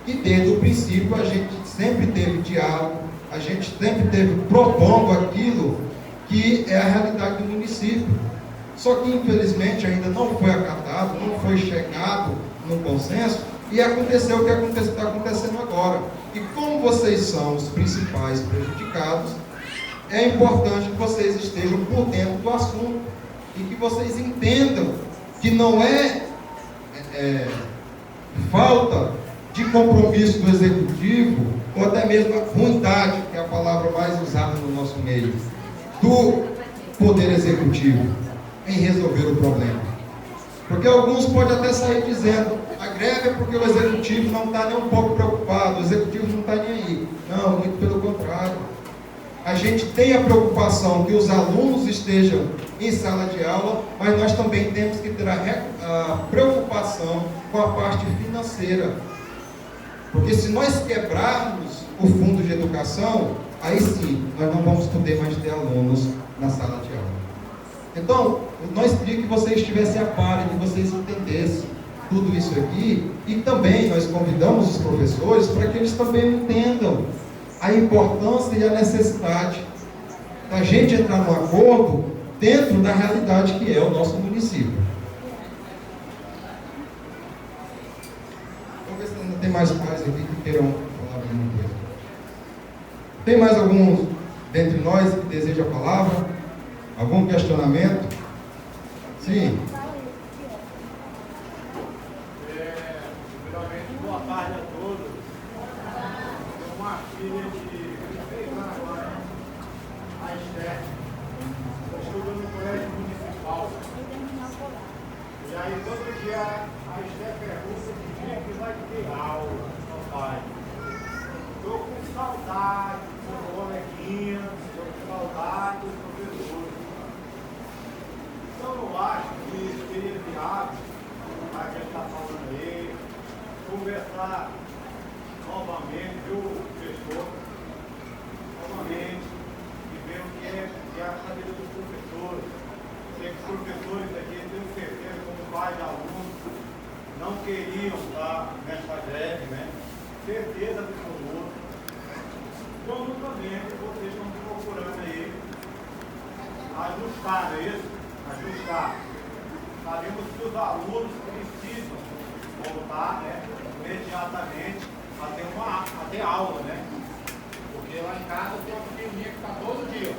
E desde o princípio a gente sempre teve diálogo, a gente sempre teve propondo aquilo que é a realidade do município. Só que, infelizmente, ainda não foi acatado, não foi chegado num consenso, e aconteceu o que está acontecendo agora. E como vocês são os principais prejudicados, é importante que vocês estejam por dentro do assunto, e que vocês entendam que não é falta de compromisso do executivo, ou até mesmo a ruindade, que é a palavra mais usada no nosso meio, do poder executivo em resolver o problema. Porque alguns podem até sair dizendo, a greve é porque o executivo não está nem um pouco preocupado, o executivo não está nem aí. Não, muito pelo contrário. A gente tem a preocupação que os alunos estejam em sala de aula, mas nós também temos que ter a preocupação com a parte financeira. Porque se nós quebrarmos o fundo de educação, aí sim, nós não vamos poder mais ter alunos na sala de aula. Então, nós queríamos que vocês estivessem a par, que vocês entendessem tudo isso aqui, e também nós convidamos os professores para que eles também entendam a importância e a necessidade da gente entrar num acordo dentro da realidade que é o nosso município. Vamos ver se ainda tem mais pais aqui que queiram falar alguma coisa. Tem mais algum dentre nós que deseja a palavra? Algum questionamento? Sim. Primeiramente, boa tarde a todos. conversar novamente, viu, professor? Novamente, e ver o que é a cadeira dos professores. Sei que os professores aqui, eu tenho certeza, como pais de alunos, não queriam estar nessa greve, né? Certeza absoluta. Como também vocês estão procurando aí ajustar, não é isso? Ajustar. Sabemos que os alunos precisam voltar, né, imediatamente a ter aula, né? Porque lá em casa tem uma pequenininha que está todo dia,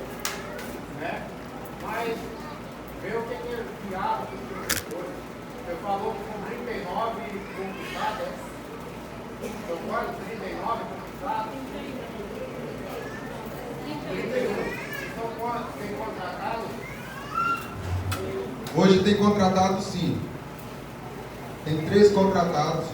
né? Mas ver o que é viável para os professores. Você falou que com 39 conquistados, né? Então, quase 39 conquistados. 31. Então, tem contratado? Hoje tem contratado, sim. Tem 3 contratados.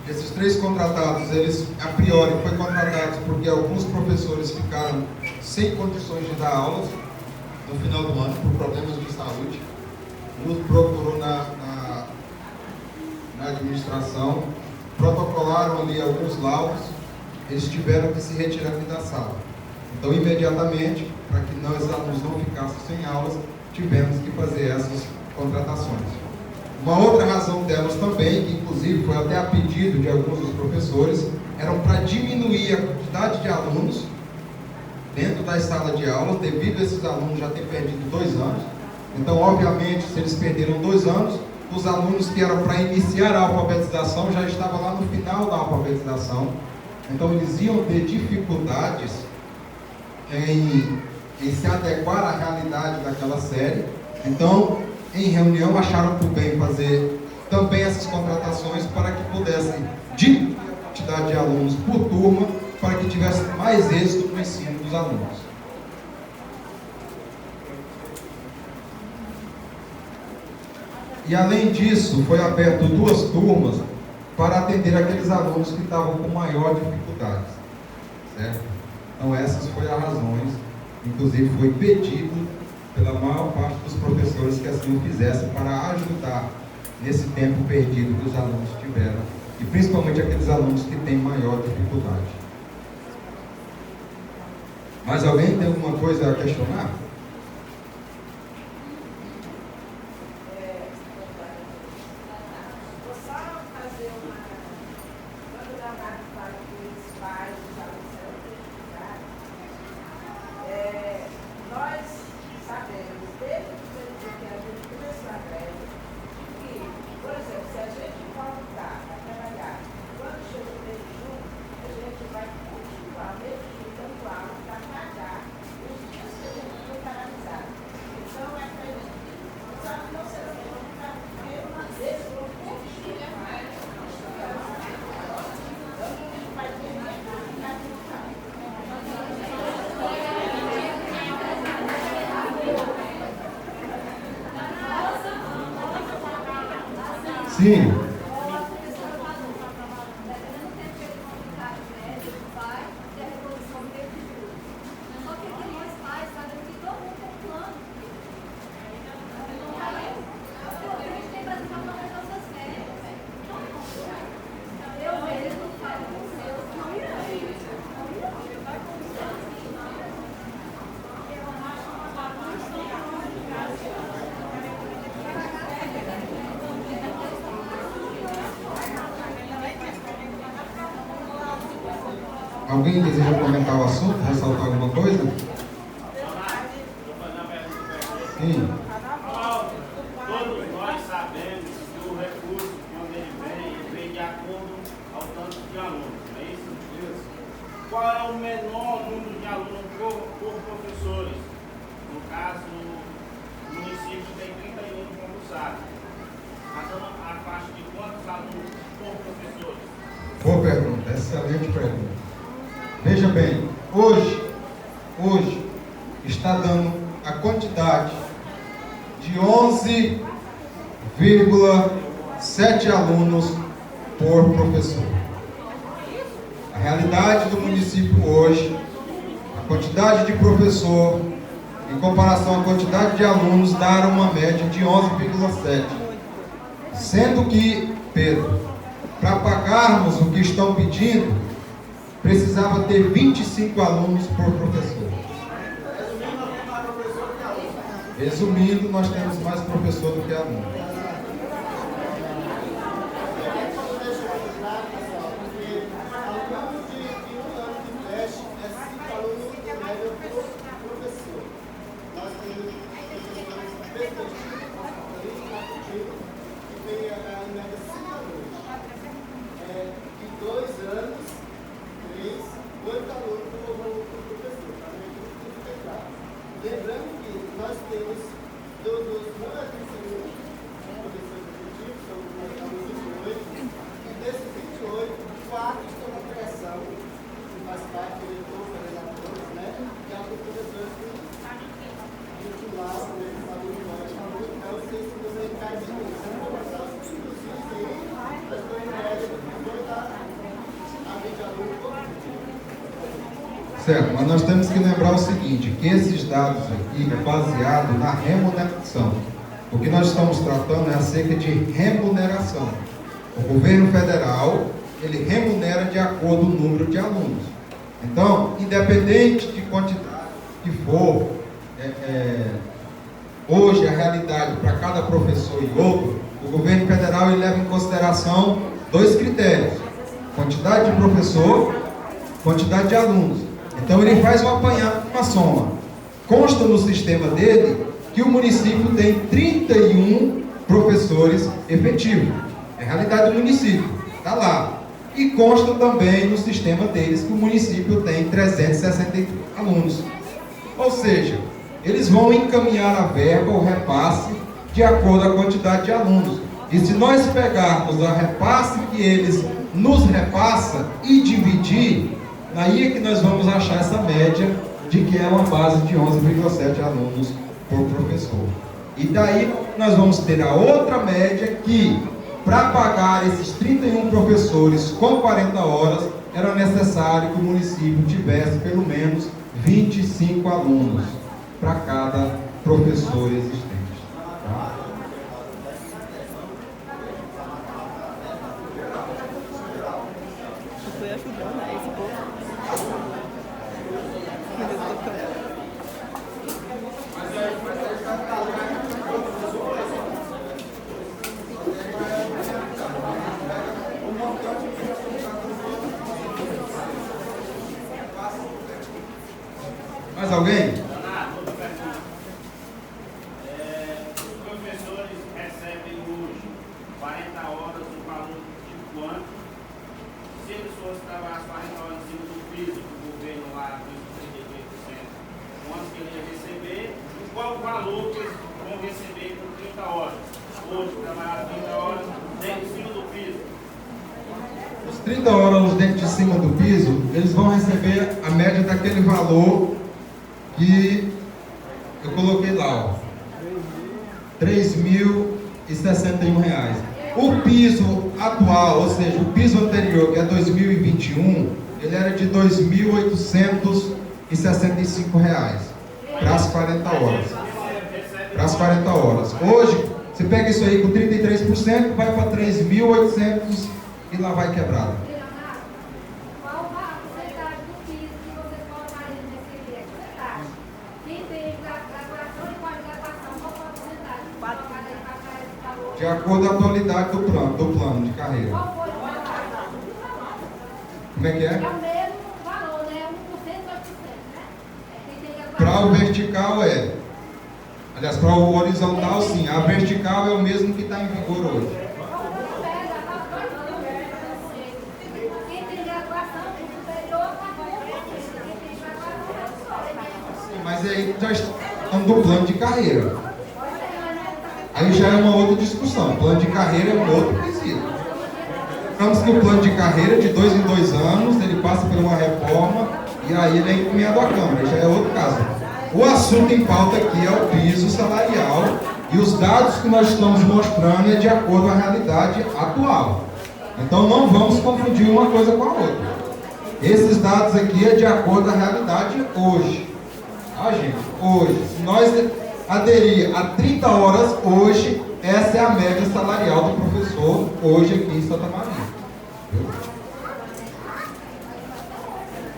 Esses 3 contratados, eles a priori foram contratados porque alguns professores ficaram sem condições de dar aulas no final do ano por problemas de saúde. Nos procurou na administração, protocolaram ali alguns laudos, eles tiveram que se retirar da sala. Então, imediatamente, para que os alunos não ficassem sem aulas, tivemos que fazer essas contratações. Uma outra razão delas também, que inclusive foi até a pedido de alguns dos professores, eram para diminuir a quantidade de alunos dentro das salas de aula, devido a esses alunos já terem perdido 2 anos. Então, obviamente, se eles perderam 2 anos, os alunos que eram para iniciar a alfabetização já estavam lá no final da alfabetização. Então, eles iam ter dificuldades em se adequar à realidade daquela série. Então, em reunião, acharam por bem fazer também essas contratações para que pudessem diminuir a quantidade de alunos por turma, para que tivesse mais êxito no ensino dos alunos. E além disso, foi aberto 2 turmas para atender aqueles alunos que estavam com maior dificuldade, certo? Então essas foram as razões, inclusive foi pedido pela maior parte dos professores que assim o fizessem para ajudar nesse tempo perdido que os alunos tiveram, e principalmente aqueles alunos que têm maior dificuldade. Mais alguém tem alguma coisa a questionar? Sim. Alguém deseja comentar o assunto, ressaltar alguma coisa? Sim. Todos nós sabemos que o recurso, quando ele vem de acordo ao tanto de alunos, não é isso? Qual é o menor número de alunos por professores? No caso, o município tem 31 concursados. Mas a faixa de quantos alunos por professores? Boa pergunta, excelente pergunta. Veja bem, hoje está dando a quantidade de 11,7 alunos por professor. A realidade do município hoje, a quantidade de professor em comparação à quantidade de alunos dá uma média de 11,7. Sendo que, Pedro, para pagarmos o que estão pedindo, precisava ter 25 alunos por professor. Resumindo, nós temos mais professor do que aluno. Lembrando que nós temos dos não professores efetivos, são 28, e desses 28, 4 estão na criação, que faz parte do diretor, coordenadores, né? E alguns professores que lá, né? Então, vocês estão aí carinho, inclusive, nós estamos em média, vou dar a vídeo aluno. Certo, mas nós temos que lembrar o seguinte, que esses dados aqui é baseado na remuneração. O que nós estamos tratando é acerca de remuneração. O governo federal, ele remunera de acordo com o número de alunos. Então, independente de quantidade que for, hoje a realidade para cada professor e outro, o governo federal ele leva em consideração 2 critérios: quantidade de professor, quantidade de alunos. Então ele faz um apanhado, uma soma. Consta no sistema dele que o município tem 31 professores efetivos. É a realidade do município, está lá. E consta também no sistema deles que o município tem 363 alunos. Ou seja, eles vão encaminhar a verba, o repasse, de acordo com a quantidade de alunos. E se nós pegarmos a repasse que eles nos repassam e dividir, aí é que nós vamos achar essa média de que é uma base de 11,7 alunos por professor. E daí nós vamos ter a outra média que, para pagar esses 31 professores com 40 horas, era necessário que o município tivesse pelo menos 25 alunos para cada professor existente. Tá? Foi ajudando, né? Esse povo. Mais alguém? Os professores recebem hoje 40 horas o valor de quanto? Se eles fossem trabalhar as 40 horas em cima do piso do governo lá, dos 33%, quanto que ele ia receber? E qual o valor que eles vão receber por 30 horas? Hoje, trabalhar 30 horas dentro de cima do piso. Os 30 horas dentro de cima do piso, eles vão receber a média daquele valor que eu coloquei lá, ó, R$3.061. O piso atual, ou seja, o piso anterior, que é 2021, ele era de R$2.865 para as 40 horas. Para as 40 horas. Hoje, você pega isso aí com 33%, vai para 3.800 e lá vai quebrado. De acordo com a atualidade do plano de carreira. Como é que é? É o mesmo valor, né? 1%, 8%, né? Para o vertical é. Aliás, para o horizontal sim. A vertical é o mesmo que está em vigor hoje. Quem tem graduação superior está com 1%. Quem tem graduação Sim, mas aí já estamos do plano de carreira. Aí já é uma outra discussão. O plano de carreira é um outro quesito. Digamos que o plano de carreira, de 2 em 2 anos, ele passa por uma reforma e aí ele é encaminhado à Câmara. Já é outro caso. O assunto em pauta aqui é o piso salarial e os dados que nós estamos mostrando é de acordo com a realidade atual. Então não vamos confundir uma coisa com a outra. Esses dados aqui é de acordo com a realidade hoje. Tá, gente? Hoje. Se nós aderir a 30 horas hoje, essa é a média salarial do professor hoje aqui em Santa Maria. Viu?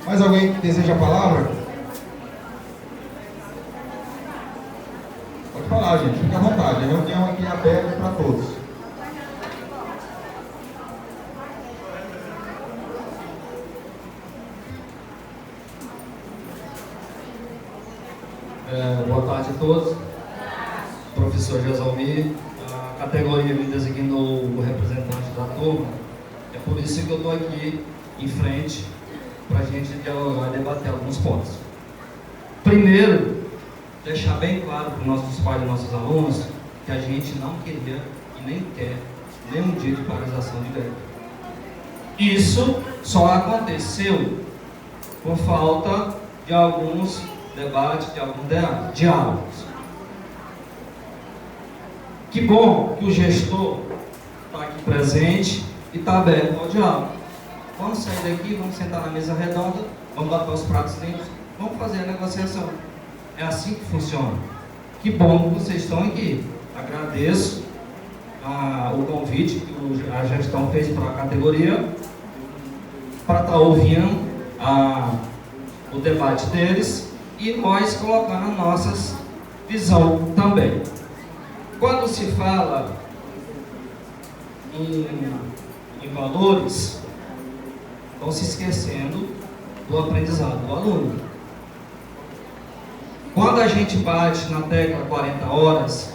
Mais alguém que deseja a palavra? Pode falar, gente, fica à vontade. A reunião aqui é aberta para todos. Boa tarde a todos. Professor Josalmir, a categoria me designou o representante da turma. É por isso que eu estou aqui em frente para a gente dialogar e debater alguns pontos. Primeiro, deixar bem claro para os nossos pais e nossos alunos que a gente não queria e nem quer nenhum dia de paralisação de greve. Isso só aconteceu por falta de alguns debates, de alguns diálogos. Que bom que o gestor está aqui presente e está aberto ao diálogo. Vamos sair daqui, vamos sentar na mesa redonda, vamos bater os pratos limpos, vamos fazer a negociação. É assim que funciona. Que bom que vocês estão aqui. Agradeço o convite que a gestão fez para a categoria, para estar ouvindo o debate deles e nós colocando a nossa visão também. Quando se fala em valores, estão se esquecendo do aprendizado do aluno. Quando a gente bate na tecla 40 horas,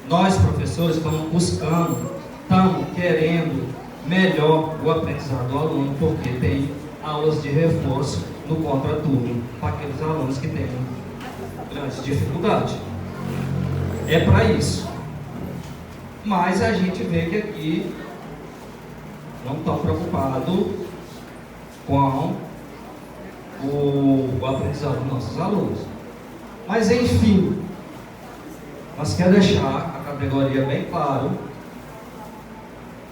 nós professores estamos buscando, estamos querendo melhor o aprendizado do aluno, porque tem aulas de reforço no contraturno para aqueles alunos que têm grande dificuldade. É para isso. Mas a gente vê que aqui não estão preocupados com o aprendizado dos nossos alunos. Mas enfim, nós queremos deixar a categoria bem claro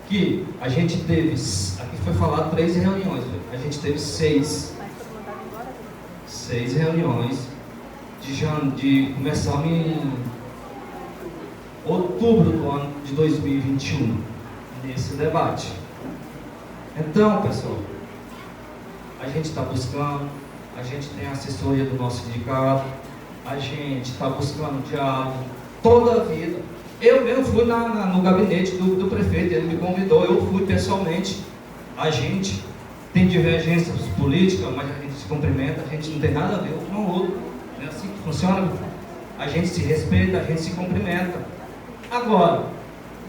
que a gente teve, aqui foi falado 3 reuniões, a gente teve 6 reuniões começamos em outubro do ano de 2021, nesse debate. Então, pessoal, a gente está buscando, a gente tem a assessoria do nosso sindicato, a gente está buscando diálogo toda a vida. Eu mesmo fui no gabinete do prefeito, ele me convidou, eu fui pessoalmente. A gente tem divergências políticas, mas a gente se cumprimenta, a gente não tem nada a ver um com o outro. Não é assim que funciona? A gente se respeita, a gente se cumprimenta. Agora,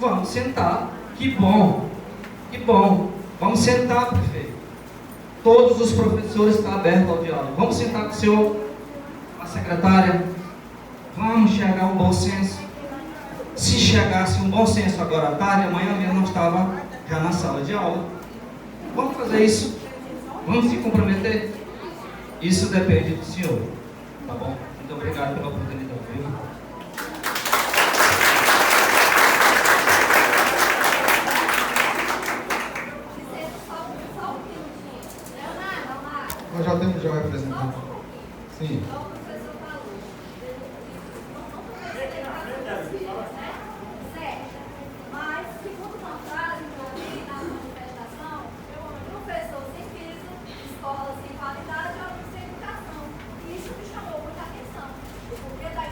vamos sentar. Que bom, que bom. Vamos sentar, prefeito. Todos os professores estão abertos ao diálogo. Vamos sentar com o senhor, com a secretária. Vamos chegar a um bom senso. Se chegasse um bom senso agora à tarde, amanhã mesmo não estava já na sala de aula. Vamos fazer isso. Vamos se comprometer. Isso depende do senhor. Tá bom? Muito obrigado pela oportunidade. Nós já temos o representante. Sim. Mas, segundo o contrário, que eu vi na manifestação, professor sem piso, escola sem qualidade, aluno sem educação. E isso me chamou muita atenção. Porque daí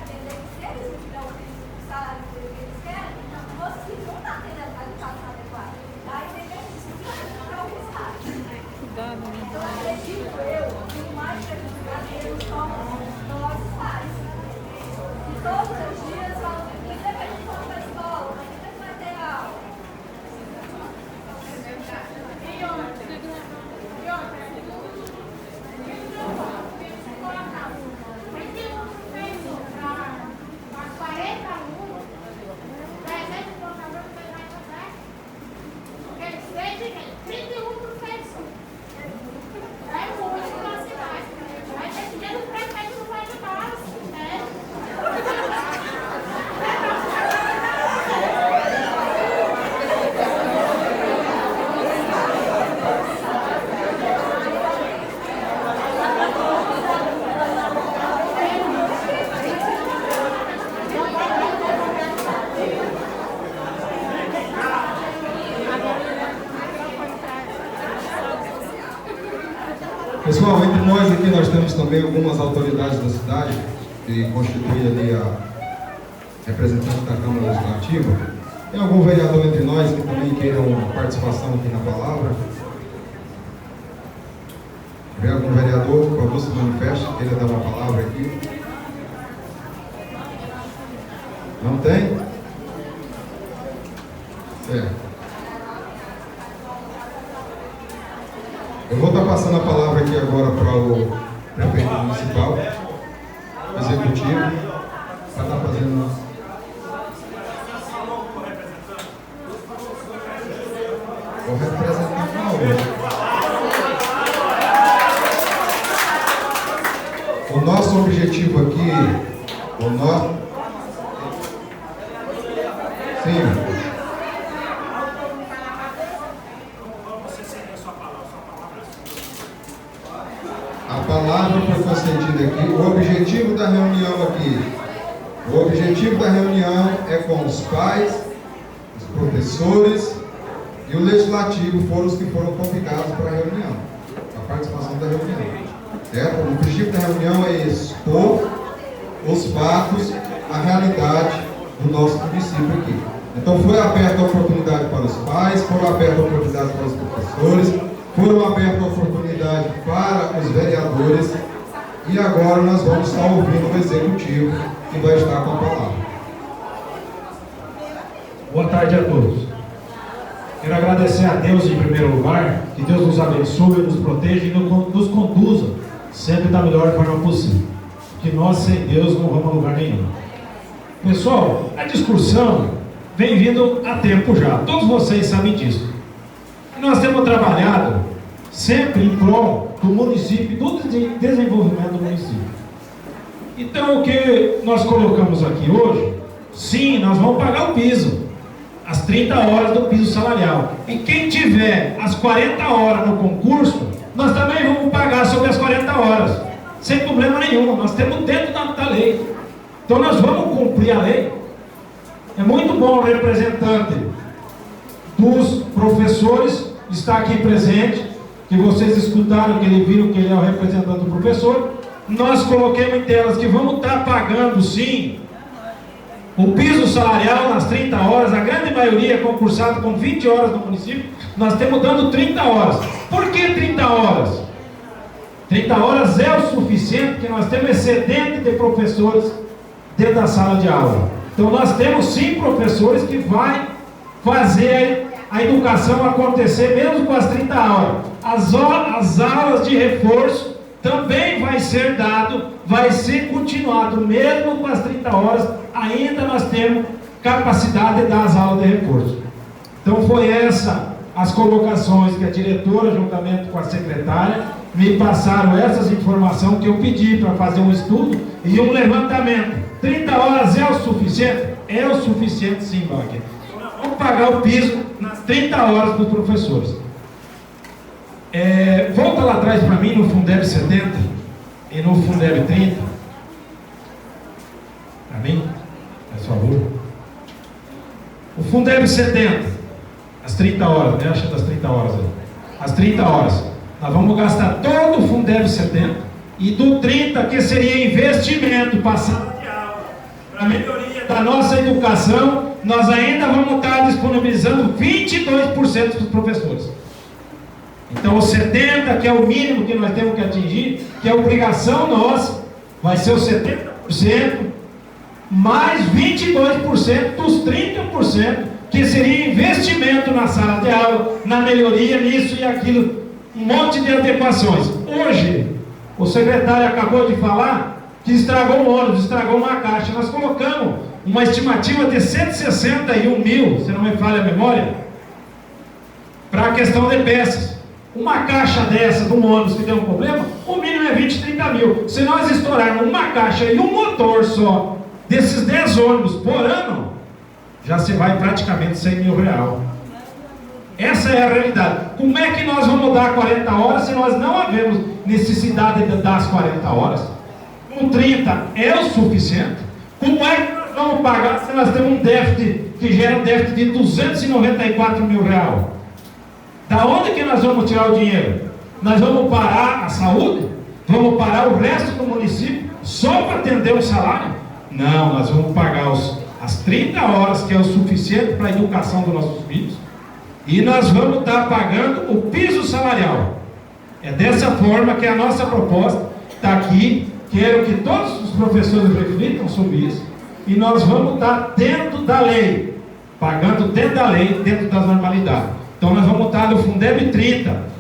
nós temos também algumas autoridades da cidade, que constituem ali a representante da Câmara Legislativa. Tem algum vereador entre nós que também queira uma participação aqui na palavra? Tem algum vereador, por favor, se manifeste, queira dar uma palavra aqui? Não tem? Certo. Eu vou estar passando a palavra aqui agora para o prefeito municipal, executivo, para estar fazendo. O representante não. O nosso objetivo aqui, Sim. A palavra foi concedida aqui. O objetivo da reunião é com os pais, os professores e o legislativo foram os que foram convidados para a reunião, a participação da reunião. Certo? O objetivo da reunião é expor os fatos, a realidade do nosso município aqui. Então foi aberta a oportunidade para os pais, foram abertas a oportunidade para os professores, foram abertas a oportunidade para os vereadores e agora nós vamos estar ouvindo o executivo que vai estar com a palavra. Boa tarde a todos. Quero agradecer a Deus em primeiro lugar, que Deus nos abençoe, nos proteja e nos conduza sempre da melhor forma possível. Que nós sem Deus não vamos a lugar nenhum. Pessoal, a discussão vem vindo há tempo já, todos vocês sabem disso. Nós temos trabalhado sempre em prol do município, do desenvolvimento do município. Então o que nós colocamos aqui hoje, sim, nós vamos pagar o piso, as 30 horas do piso salarial. E quem tiver as 40 horas no concurso, nós também vamos pagar sobre as 40 horas, sem problema nenhum, nós temos dentro da lei. Então nós vamos cumprir a lei. É muito bom o representante dos professores estar aqui presente, que vocês escutaram, que ele viram que ele é o representante do professor. Nós coloquemos em telas que vamos estar pagando sim o piso salarial nas 30 horas, a grande maioria é concursado com 20 horas no município, nós estamos dando 30 horas. Por que 30 horas? 30 horas é o suficiente, porque nós temos excedente de professores dentro da sala de aula. Então nós temos sim professores que vai fazer a educação acontecer mesmo com as 30 horas. As aulas de reforço também vai ser dado, vai ser continuado mesmo com as 30 horas, ainda nós temos capacidade de dar as aulas de reforço. Então foi essa as colocações que a diretora, juntamente com a secretária, me passaram essas informações que eu pedi para fazer um estudo e um levantamento. 30 horas é o suficiente? É o suficiente sim, Wagner. Vamos pagar o piso nas 30 horas dos professores. Volta lá atrás para mim no Fundeb 70 e no Fundeb 30. Para mim, por favor. O Fundeb 70, as 30 horas, né? Acha das 30 horas aí. As 30 horas. Nós vamos gastar todo o Fundeb 70 e do 30, que seria investimento para sala de aula, para melhoria da nossa educação, nós ainda vamos estar disponibilizando 22% para os professores. Então, os 70%, que é o mínimo que nós temos que atingir, que é obrigação nossa, vai ser os 70%, mais 22% dos 30%, que seria investimento na sala de aula, na melhoria, nisso e aquilo, um monte de adequações. Hoje, o secretário acabou de falar que estragou um ônibus, estragou uma caixa. Nós colocamos uma estimativa de 161 mil, se não me falha a memória, para a questão de peças. Uma caixa dessa de um ônibus que deu um problema, o mínimo é 20, 30 mil. Se nós estourarmos uma caixa e um motor só desses 10 ônibus por ano, já se vai praticamente 100 mil reais. Essa é a realidade. Como é que nós vamos dar 40 horas se nós não havemos necessidade de dar as 40 horas? Com 30 é o suficiente? Como é que nós vamos pagar se nós temos um déficit que gera um déficit de 294 mil reais? Da onde que nós vamos tirar o dinheiro? Nós vamos parar a saúde? Vamos parar o resto do município só para atender o salário? Não, nós vamos pagar as 30 horas, que é o suficiente para a educação dos nossos filhos, e nós vamos estar pagando o piso salarial. É dessa forma que a nossa proposta está aqui. Quero que todos os professores reflitam sobre isso, e nós vamos estar dentro da lei, pagando dentro da lei, dentro das normalidades. Então nós vamos estar no Fundeb 30,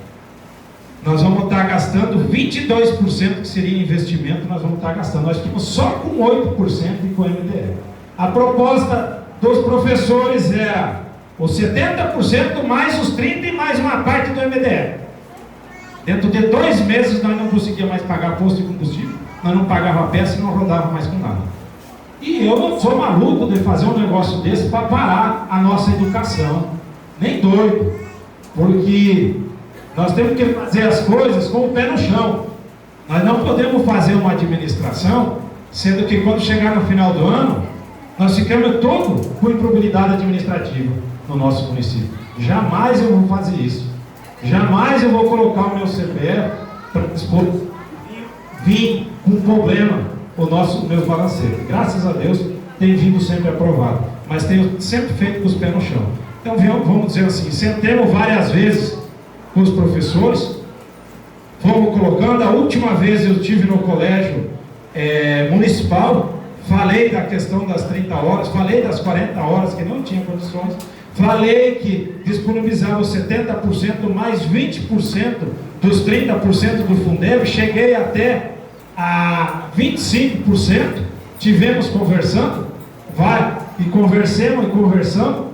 nós vamos estar gastando 22%, que seria investimento, nós vamos estar gastando. Nós ficamos só com 8% e com o MDE. A proposta dos professores é os 70% mais os 30% e mais uma parte do MDE. Dentro de 2 meses nós não conseguíamos mais pagar posto de combustível, nós não pagávamos a peça e não rodava mais com nada. E eu não sou maluco de fazer um negócio desse para parar a nossa educação, nem doido, porque nós temos que fazer as coisas com o pé no chão. Nós não podemos fazer uma administração, sendo que quando chegar no final do ano, nós ficamos todos com improbidade administrativa no nosso município. Jamais eu vou fazer isso. Jamais eu vou colocar o meu CPF para vir com problema o meu balanceiro. Graças a Deus tem vindo sempre aprovado, mas tenho sempre feito com os pés no chão. Então vamos dizer assim, sentemos várias vezes com os professores, fomos colocando. A última vez eu estive no colégio municipal, falei da questão das 30 horas, falei das 40 horas que não tinha condições, falei que disponibilizava os 70% mais 20% dos 30% do Fundeb, cheguei até a 25%, tivemos conversando, e conversamos,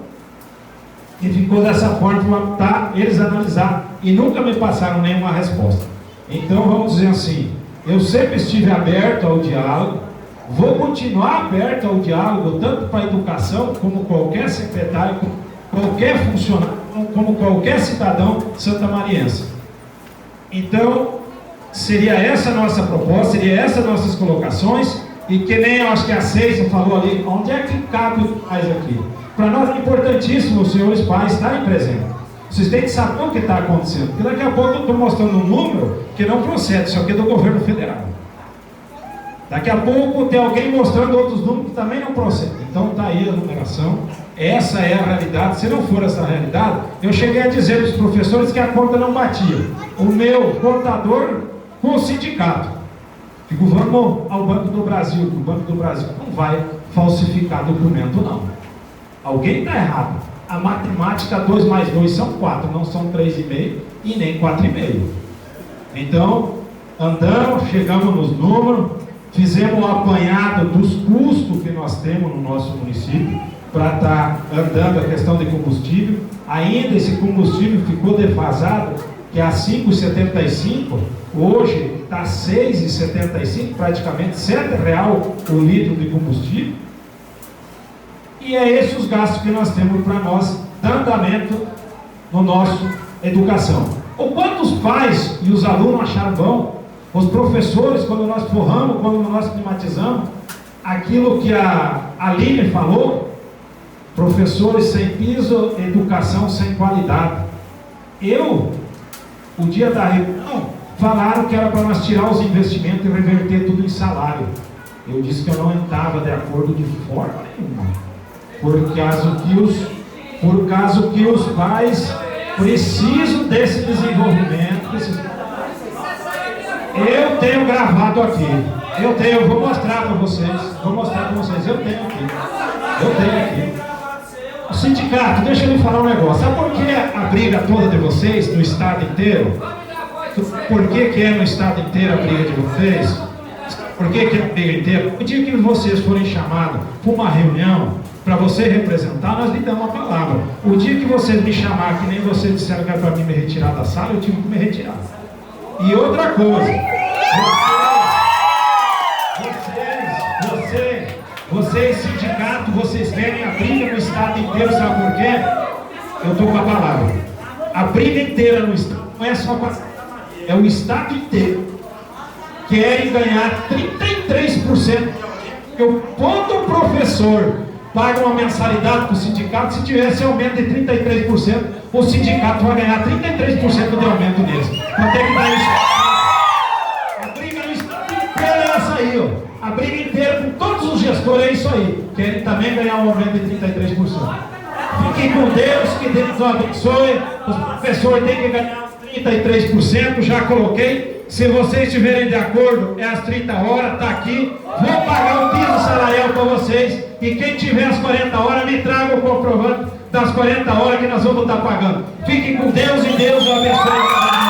e ficou dessa forma para eles analisar, e nunca me passaram nenhuma resposta. Então vamos dizer assim, eu sempre estive aberto ao diálogo, vou continuar aberto ao diálogo, tanto para a educação, como qualquer secretário, qualquer funcionário, como qualquer cidadão santamariense. Então, seria essa a nossa proposta, seria essas nossas colocações, e que nem eu acho que a Ceisa falou ali, onde é que cabe os pais aqui? Para nós é importantíssimo os senhores pais estarem presentes. Vocês têm que saber o que está acontecendo, porque daqui a pouco eu estou mostrando um número que não procede, isso aqui é do governo federal. Daqui a pouco tem alguém mostrando outros números que também não procedem. Então está aí a numeração. Essa é a realidade. Se não for essa realidade, eu cheguei a dizer aos professores que a conta não batia. O meu contador com o sindicato. Digo, vamos ao Banco do Brasil. O Banco do Brasil não vai falsificar documento, não. Alguém está errado. A matemática 2 mais 2 são 4, não são 3,5 e nem 4,5. Então, andamos, chegamos nos números, fizemos um apanhado dos custos que nós temos no nosso município para estar andando a questão de combustível. Ainda esse combustível ficou defasado, que é a 5,75, hoje está 6,75, praticamente R$7 o litro de combustível. E é esses os gastos que nós temos para nós dar andamento no nosso educação. O quanto os pais e os alunos acharam bom, os professores, quando nós forramos, quando nós climatizamos, aquilo que a Aline falou, professores sem piso, educação sem qualidade. O dia da reunião, falaram que era para nós tirar os investimentos e reverter tudo em salário. Eu disse que eu não estava de acordo de forma nenhuma. Por causa que os pais precisam desse desenvolvimento. Eu tenho gravado aqui. Eu vou mostrar para vocês. Eu tenho aqui. O sindicato, deixa eu lhe falar um negócio. Sabe por que a briga toda de vocês no estado inteiro? Por que é no estado inteiro a briga de vocês? Por que é a briga inteira? O dia que vocês forem chamados para uma reunião, para você representar, nós lhe damos uma palavra. O dia que vocês me chamarem, que nem vocês disseram que era para mim me retirar da sala, eu tive que me retirar. E outra coisa, vocês sindicato, vocês querem a briga no estado inteiro, sabe por quê? Eu estou com a palavra. A briga inteira no estado, não é só para... É o estado inteiro. Querem ganhar 33%. Quando o professor paga uma mensalidade para o sindicato, se tivesse aumento de 33%, o sindicato vai ganhar 33% de aumento deles. Quanto é que dá isso? A briga aí, ó. A briga inteira com todos os gestores é isso aí. Querem também ganhar um aumento de 33%. Fiquem com Deus, que Deus nos abençoe. Os professores têm que ganhar os 33%, já coloquei. Se vocês estiverem de acordo, é às 30 horas, está aqui. Vou pagar o piso salarial para vocês. E quem tiver as 40 horas, me traga o comprovante das 40 horas que nós vamos estar pagando. Fiquem com Deus e Deus abençoe.